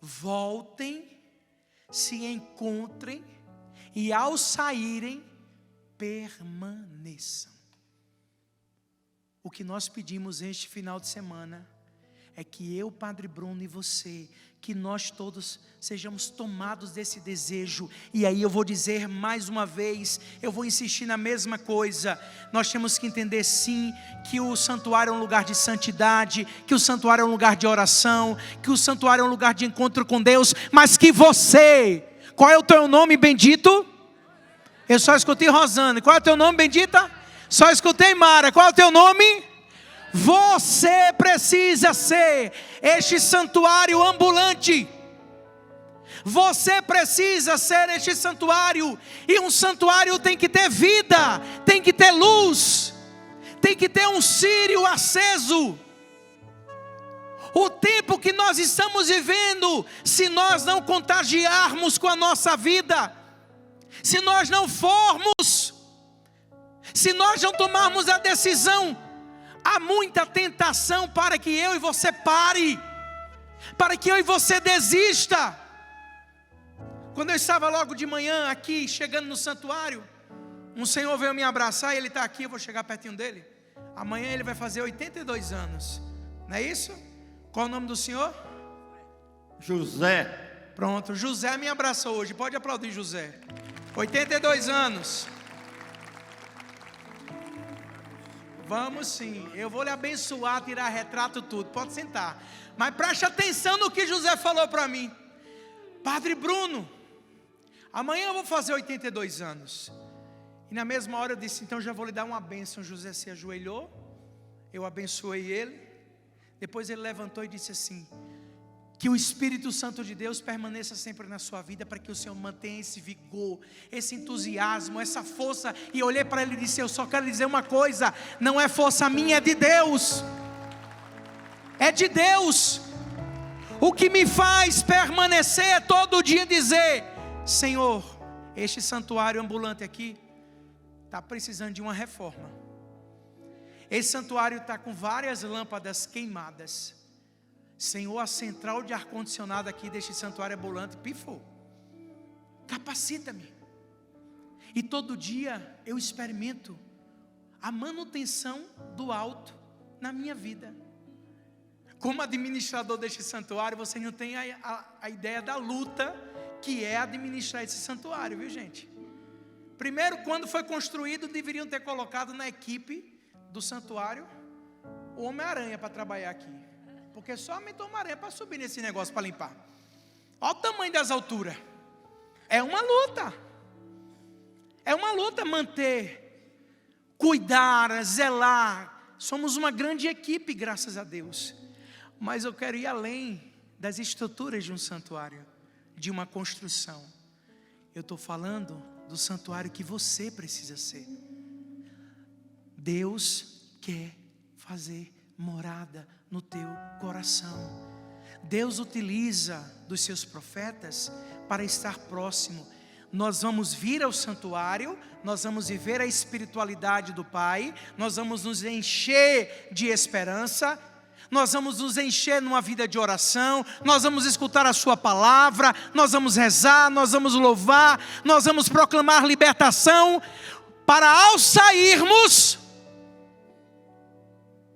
voltem, se encontrem e ao saírem, permaneçam. O que nós pedimos este final de semana é que eu, Padre Bruno, e você, que nós todos sejamos tomados desse desejo. E aí eu vou dizer mais uma vez, eu vou insistir na mesma coisa. Nós temos que entender sim, que o santuário é um lugar de santidade, que o santuário é um lugar de oração, que o santuário é um lugar de encontro com Deus, mas que você, qual é o teu nome, bendito? Eu só escutei Rosana. Qual é o teu nome, bendita? Só escutei Mara. Qual é o teu nome? Você precisa ser este santuário ambulante. Você precisa ser este santuário. E um santuário tem que ter vida, tem que ter luz, tem que ter um círio aceso. O tempo que nós estamos vivendo, se nós não contagiarmos com a nossa vida, se nós não formos, se nós não tomarmos a decisão, há muita tentação para que eu e você pare, para que eu e você desista. Quando eu estava logo de manhã aqui, chegando no santuário, um senhor veio me abraçar, e ele está aqui, eu vou chegar pertinho dele. Amanhã ele vai fazer 82 anos, não é isso? Qual o nome do senhor? José. Pronto, José me abraçou hoje, pode aplaudir José. 82 anos. Vamos sim, eu vou lhe abençoar, tirar retrato, tudo, pode sentar. Mas preste atenção no que José falou para mim. Padre Bruno, amanhã eu vou fazer 82 anos. E na mesma hora eu disse, então já vou lhe dar uma bênção. José se ajoelhou, eu abençoei ele. Depois ele levantou e disse assim: que o Espírito Santo de Deus permaneça sempre na sua vida, para que o Senhor mantenha esse vigor, esse entusiasmo, essa força. E eu olhei para ele e disse: eu só quero lhe dizer uma coisa, não é força minha, é de Deus. É de Deus. O que me faz permanecer é todo dia dizer: Senhor, este santuário ambulante aqui está precisando de uma reforma. Esse santuário está com várias lâmpadas queimadas. Senhor, a central de ar-condicionado aqui deste santuário ambulante pifou. Capacita-me. E todo dia eu experimento a manutenção do alto na minha vida. Como administrador deste santuário, você não tem a ideia da luta que é administrar esse santuário, viu gente? Primeiro, quando foi construído, deveriam ter colocado na equipe do santuário o Homem-Aranha para trabalhar aqui, porque só aumentou uma aranha para subir nesse negócio para limpar. Olha o tamanho das alturas. É uma luta manter, cuidar, zelar. Somos uma grande equipe, graças a Deus. Mas eu quero ir além das estruturas de um santuário, de uma construção. Eu estou falando do santuário que você precisa ser. Deus quer fazer morada no teu coração. Deus utiliza dos seus profetas para estar próximo. Nós vamos vir ao santuário, nós vamos viver a espiritualidade do Pai, nós vamos nos encher de esperança, nós vamos nos encher numa vida de oração, nós vamos escutar a sua palavra, nós vamos rezar, nós vamos louvar, nós vamos proclamar libertação, para ao sairmos,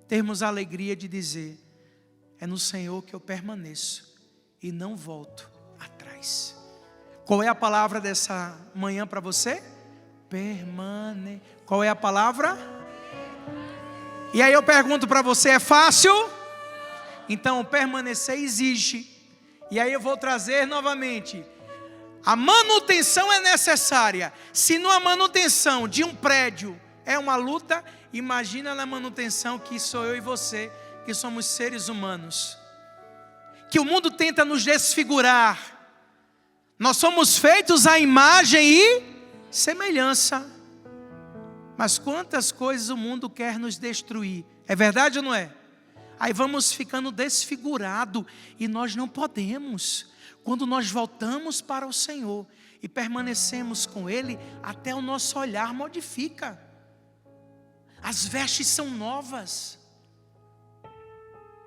termos a alegria de dizer: é no Senhor que eu permaneço e não volto atrás. Qual é a palavra dessa manhã para você? Qual é a palavra? E aí eu pergunto para você, é fácil? Então permanecer exige. E aí eu vou trazer novamente: a manutenção é necessária. Se numa manutenção de um prédio é uma luta, imagina na manutenção que sou eu e você, que somos seres humanos, que o mundo tenta nos desfigurar. Nós somos feitos à imagem e semelhança, mas quantas coisas o mundo quer nos destruir. É verdade ou não é? Aí vamos ficando desfigurados, e nós não podemos. Quando nós voltamos para o Senhor e permanecemos com Ele, até o nosso olhar modifica. As vestes são novas.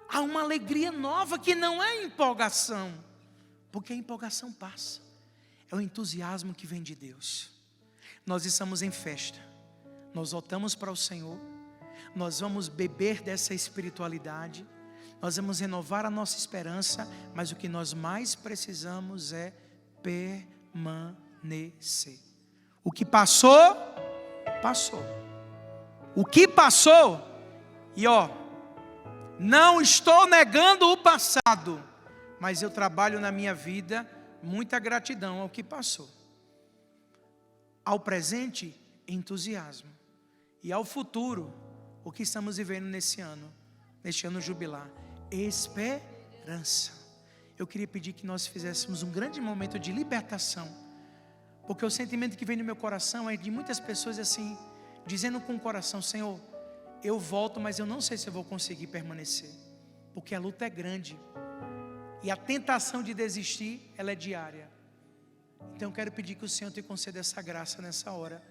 Há uma alegria nova que não é empolgação, porque a empolgação passa. É o entusiasmo que vem de Deus. Nós estamos em festa. Nós voltamos para o Senhor. Nós vamos beber dessa espiritualidade. Nós vamos renovar a nossa esperança. Mas o que nós mais precisamos é permanecer. O que passou, passou. O que passou, e não estou negando o passado, mas eu trabalho na minha vida muita gratidão ao que passou. Ao presente, entusiasmo. E ao futuro, o que estamos vivendo neste ano jubilar, esperança. Eu queria pedir que nós fizéssemos um grande momento de libertação, porque o sentimento que vem no meu coração é de muitas pessoas assim, dizendo com o coração: Senhor, eu volto, mas eu não sei se eu vou conseguir permanecer. porque a luta é grande e a tentação de desistir, ela é diária. Então eu quero pedir que o Senhor te conceda essa graça nessa hora.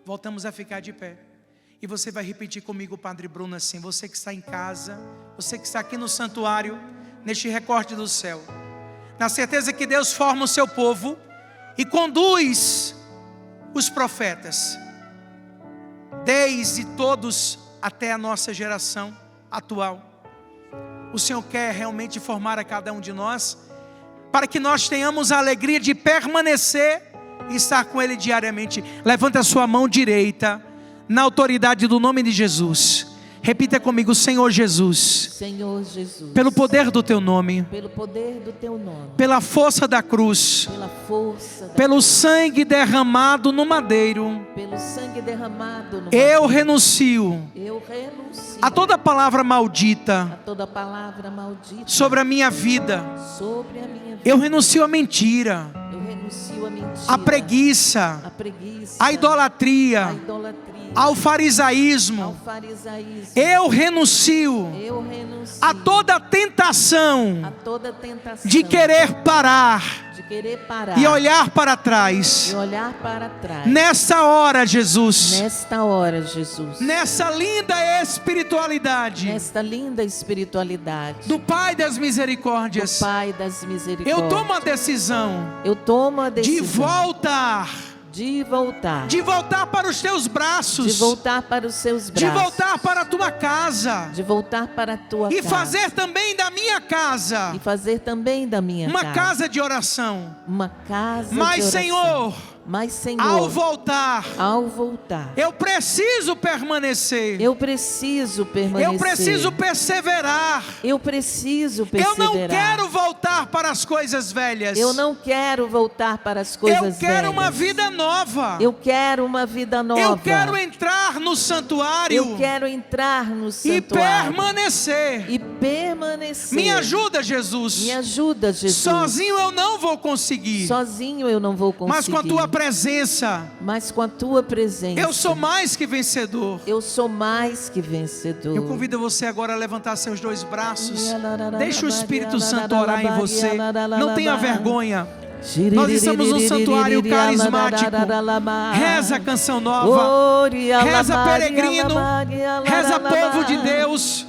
Voltamos a ficar de pé e você vai repetir comigo, Padre Bruno, assim: você que está em casa, você que está aqui no santuário, neste recorte do céu, na certeza que Deus forma o seu povo e conduz os profetas, desde todos até a nossa geração atual. O Senhor quer realmente formar a cada um de nós, para que nós tenhamos a alegria de permanecer e estar com Ele diariamente. Levanta a sua mão direita, na autoridade do nome de Jesus. Repita comigo: Senhor Jesus, Senhor Jesus, pelo poder do Teu nome, pelo poder do Teu nome, pela força da cruz, pela força, pelo sangue derramado no madeiro, pelo sangue derramado no eu madeiro, renuncio eu renuncio a toda palavra maldita a toda palavra maldita sobre a minha vida. sobre a minha vida. Eu renuncio à mentira, Eu renuncio a mentira, à preguiça, a preguiça, à idolatria, a idolatria, ao farisaísmo. ao farisaísmo. Eu renuncio Eu renuncio a toda tentação a toda tentação de querer parar de querer parar e olhar para trás. e olhar para trás. Nessa hora, Jesus, Nesta hora, Jesus, nessa linda espiritualidade nesta linda espiritualidade do Pai das do misericórdias, Pai das misericórdias, eu tomo a decisão eu tomo a de decisão voltar, de voltar para os teus braços, de voltar para os seus de braços, voltar para a tua casa de voltar para a tua e casa, fazer também da minha casa e fazer também da minha uma casa de oração. uma casa Mas, de oração. Senhor, Mas, Senhor, ao voltar, eu preciso permanecer. eu preciso permanecer, Eu preciso perseverar. eu preciso Eu perseverar. não quero voltar para as coisas velhas. Eu não quero voltar para as coisas Eu quero velhas. uma vida nova. Eu quero uma vida nova. Eu quero entrar no santuário Eu quero entrar no e santuário permanecer. e permanecer. Me ajuda, Jesus. Me ajuda, Jesus. Sozinho eu não vou conseguir. Sozinho eu não vou conseguir. Mas com a tua presença, Mas com a tua presença, eu sou mais que vencedor. eu sou mais que vencedor. Eu convido você agora a levantar seus dois braços. Deixa o Espírito Santo orar em você. Não tenha vergonha. Nós estamos num santuário carismático. Reza a canção nova. Reza peregrino. Reza povo de Deus.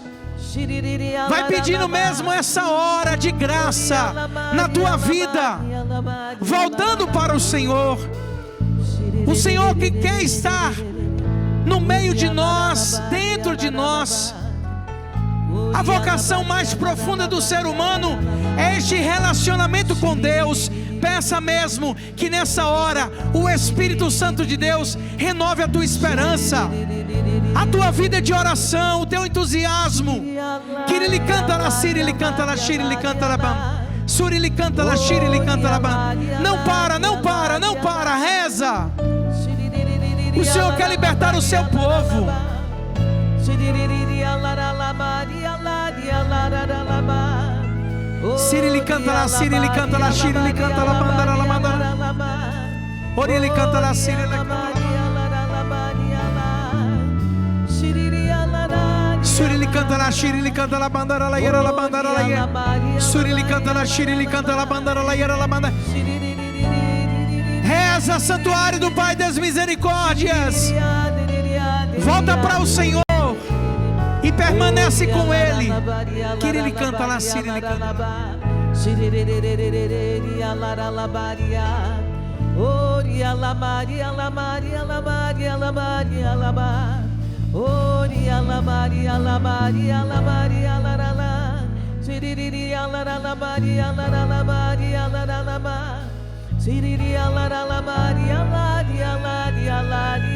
Vai pedindo mesmo essa hora de graça na tua vida, voltando para o Senhor. O Senhor que quer estar no meio de nós, dentro de nós. A vocação mais profunda do ser humano é este relacionamento com Deus. Peça mesmo que nessa hora o Espírito Santo de Deus renove a tua esperança, a tua vida de oração, o teu entusiasmo. Kirili canta la siri, ele canta la shiri, ele canta la bam. Suri, ele canta la shiri, ele canta la bam. Não para, não para, não para, reza. O Senhor quer libertar o seu povo. Siri, ele canta la siri, ele canta la shiri, ele canta la bandara la mandara. Ori, ele canta la siri, ele canta la Suri, ele canta la shiri, ele canta la bandara la yera la bandara la yera. Suri, ele canta la shiri, ele canta la bandara la yera la bandara. Reza, santuário do Pai das misericórdias. Volta para o Senhor e permanece com Ele. Que Ele canta lá, Siri, Ele canta lá.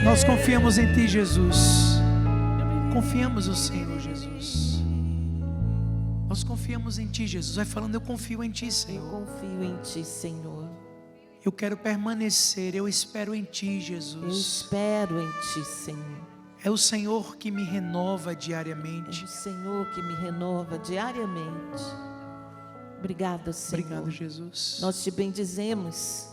Nós confiamos em Ti, Jesus. Confiamos no Senhor, Jesus. Nós confiamos em Ti, Jesus. Vai falando, eu confio em Ti, Eu Senhor. confio em Ti, Senhor. Eu quero permanecer, eu espero em Ti, Eu Jesus. espero em Ti, Senhor. É o Senhor que me renova É diariamente. o Senhor que me renova diariamente. Obrigada, Senhor. Obrigado, Jesus. Nós te bendizemos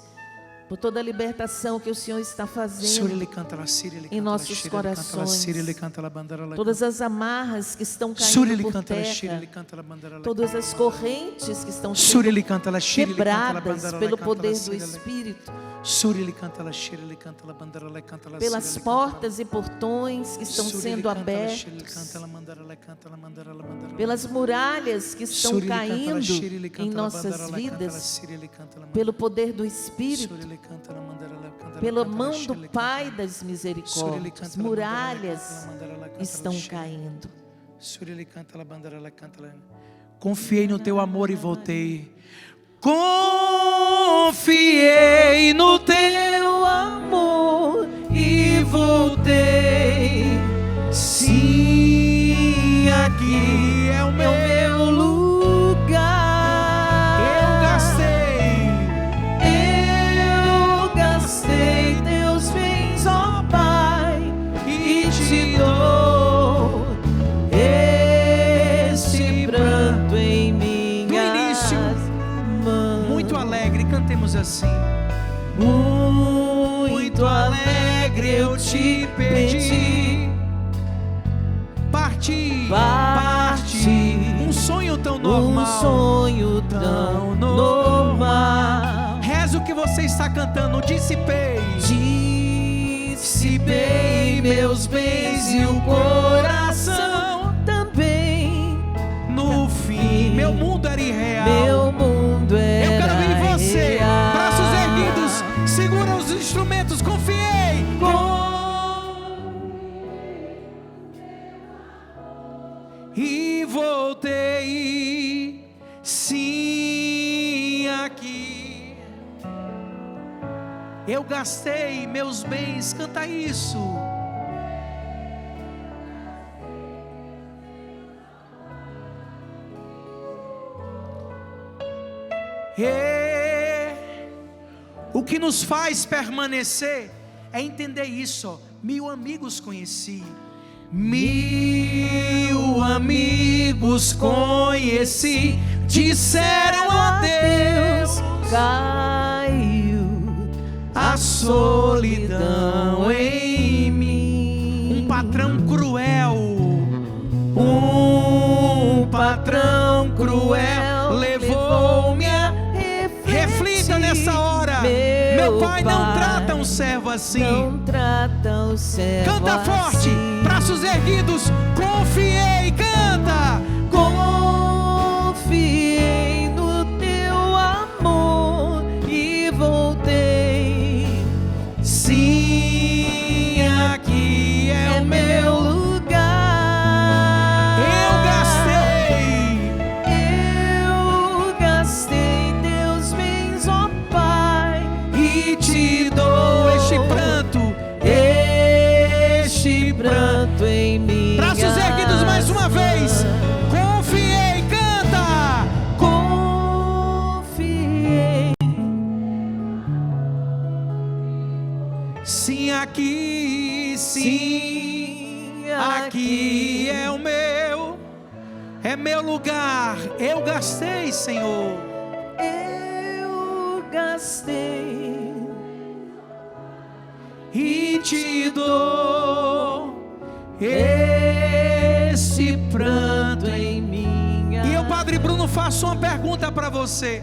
por toda a libertação que o Senhor está fazendo Surili canta la Siri, ele em canta la nossos Shiri, ele canta la corações. Siri, ele canta la bandera la todas as amarras que estão caindo Surili por canta la Shiri, terra, ele canta la bandera la todas as correntes que estão sendo Surili canta la Shiri, ele canta la quebradas bandera pelo la canta la poder do Siri, ele- Espírito, Surili canta la Shiri, ele canta la bandera la canta la Siri, pelas ele canta la- portas e portões que estão Surili sendo canta la Shiri, ele abertos, canta la bandera la canta la bandera la bandera la- pelas muralhas que estão Surili canta la caindo Shiri, ele canta em la nossas bandera la canta la vidas, Siri, ele canta la pelo poder do Espírito, Surili canta la bandera la canta la pela canta la mão Shiri, do ele Pai canta- das Surili misericórdias, canta la bandera la muralhas canta la bandera la canta la estão Shiri. caindo. Surili canta la bandera la canta la- Confiei no teu amor e voltei. Confiei no teu amor e voltei. Sim, aqui é o meu lugar. Eu gastei teus bens, ó Pai, e te dou esse pranto em minhas mãos. Muito alegre, cantemos assim. Muito alegre eu te pedi. Parti, um sonho tão normal. Um sonho tão normal. Reza o que você está cantando, dissipei. Dissipei meus bens e o coração também. No fim, meu mundo era irreal. Meu mundo era Eu quero ver você, real. braços erguidos, segura os instrumentos, confiei. E voltei, sim, aqui. Eu gastei meus bens, canta isso. O que nos faz permanecer é entender isso, ó. 1000 amigos conheci, 1000 amigos conheci, disseram adeus, Caiu a solidão em mim. Um patrão cruel, levou-me a reflita nessa hora. Meu pai não trata um servo assim. Não trata o servo Canta forte, assim. braços erguidos, confiei, canta. Confiei no teu amor e voltei. Sim, aqui é o meu lugar. Eu gastei teus bens, ó Pai, e te dou este pranto em mim. Braços erguidos mais uma vez. Confiei, canta. Confiei. Sim, aqui, sim, aqui é o meu, é meu lugar. Eu gastei, Senhor. Eu gastei E te dou esse pranto em minha. E eu, Padre Bruno, faço uma pergunta para você.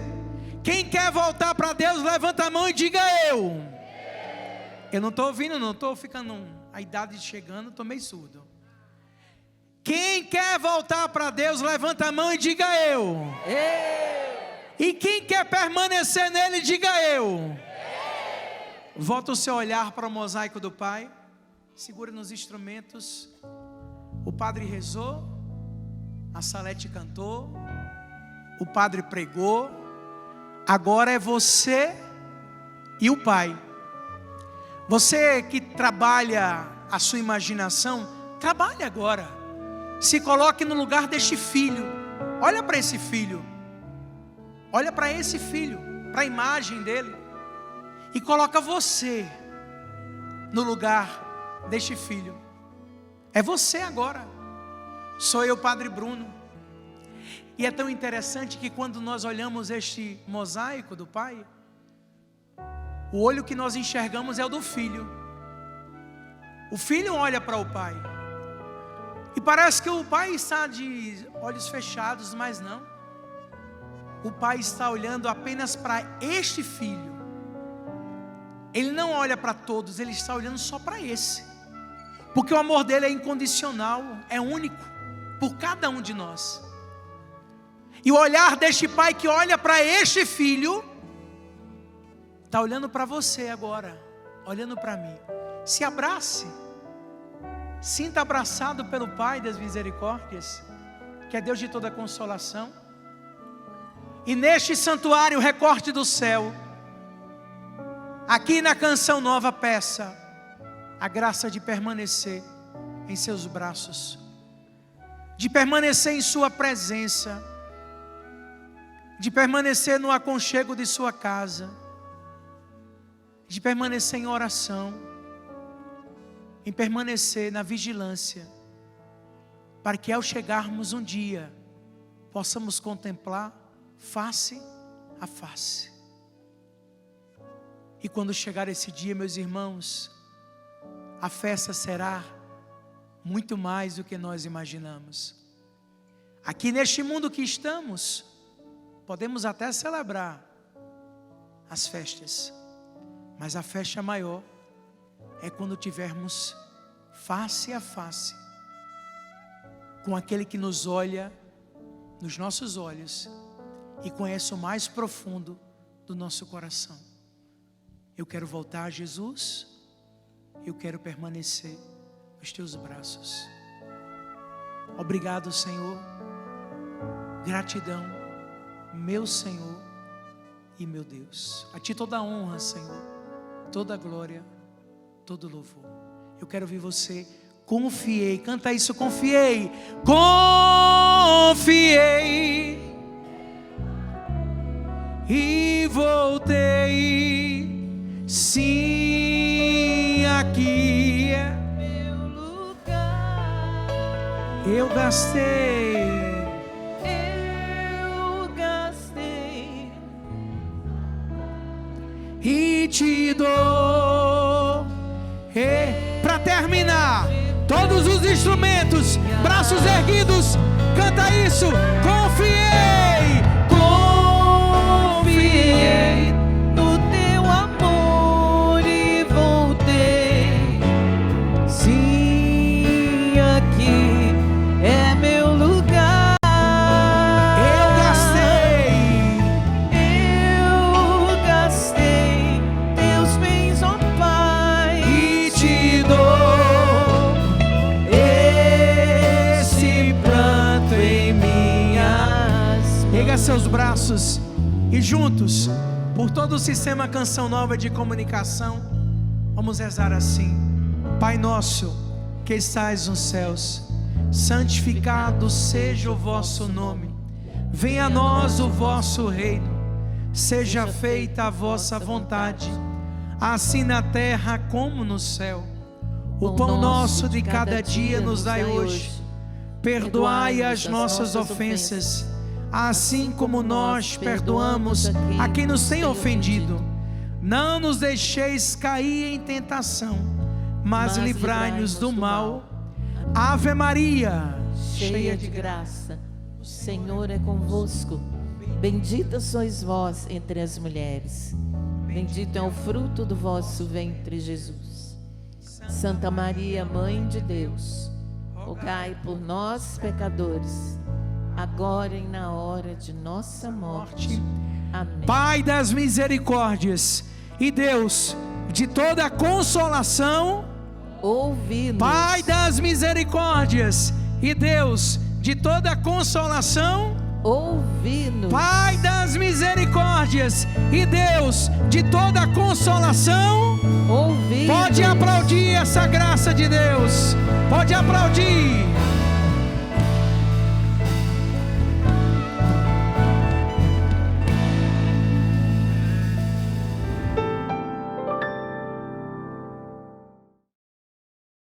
Quem quer voltar para Deus, levanta a mão e diga eu. Eu não estou ouvindo, não estou ficando, a idade chegando, estou meio surdo. Quem quer voltar para Deus, levanta a mão e diga eu. E quem quer permanecer nele, diga eu. Volta o seu olhar para o mosaico do Pai. Segura nos instrumentos. O padre rezou, a Salete cantou, o padre pregou. Agora é você e o Pai. Você que trabalha a sua imaginação, trabalhe agora. Se coloque no lugar deste filho. Olha para esse filho. Olha para esse filho, para a imagem dele. E coloca você no lugar deste filho. É você agora. Sou eu, Padre Bruno. E é tão interessante que quando nós olhamos este mosaico do Pai, O olho que nós enxergamos é o do filho. O filho olha para o pai. E parece que o pai está de olhos fechados, mas não. O pai está olhando apenas para este filho. Ele não olha para todos, ele está olhando só para esse. Porque o amor dele é incondicional, é único, por cada um de nós. E o olhar deste pai que olha para este filho, está olhando para você agora, olhando para mim. Se abrace, sinta abraçado pelo Pai das misericórdias, que é Deus de toda consolação. E neste santuário, recorte do céu, aqui na Canção Nova, peça a graça de permanecer em seus braços, de permanecer em sua presença, de permanecer no aconchego de sua casa, de permanecer em oração, em permanecer na vigilância, para que ao chegarmos um dia, possamos contemplar face a face. E quando chegar esse dia, meus irmãos, a festa será muito mais do que nós imaginamos. Aqui neste mundo que estamos, podemos até celebrar as festas, mas a festa maior é quando tivermos face a face com aquele que nos olha nos nossos olhos e conhece o mais profundo do nosso coração. Eu quero voltar a Jesus, eu quero permanecer nos teus braços. Obrigado, Senhor. Gratidão, meu Senhor e meu Deus. A Ti toda a honra, Senhor, toda a glória, todo louvor. Eu quero ouvir você. Confiei, canta isso, confiei. Confiei e voltei. Sim, aqui é meu lugar. eu gastei. E te dou. Para terminar, todos os instrumentos, braços erguidos, canta isso. Confiei, Confiei no teu amor e voltei. Sim, aqui é meu lugar. eu gastei teus bens, ó Pai, e te dou esse pranto em minhas mãos. Erga seus braços e juntos, por todo o sistema Canção Nova de comunicação, vamos rezar assim. Pai nosso que estais nos céus, santificado seja o vosso nome. Venha a nós o vosso reino. Seja feita a vossa vontade, assim na terra como no céu. O pão nosso de cada dia nos dai hoje. Perdoai as nossas ofensas, assim como nós perdoamos a quem nos tem ofendido. Não nos deixeis cair em tentação, mas livrai-nos do mal. Ave Maria, cheia de graça, o Senhor é convosco. Bendita sois vós entre as mulheres. Bendito é o fruto do vosso ventre, Jesus. Santa Maria, Mãe de Deus, rogai por nós, pecadores, agora e na hora de nossa morte. Amém. Pai das misericórdias e Deus de toda consolação, Ouvi-nos. Pai das misericórdias e Deus de toda consolação, Ouvi-nos. Pai das misericórdias e Deus de toda consolação, Ouvi-nos. pode aplaudir essa graça de Deus.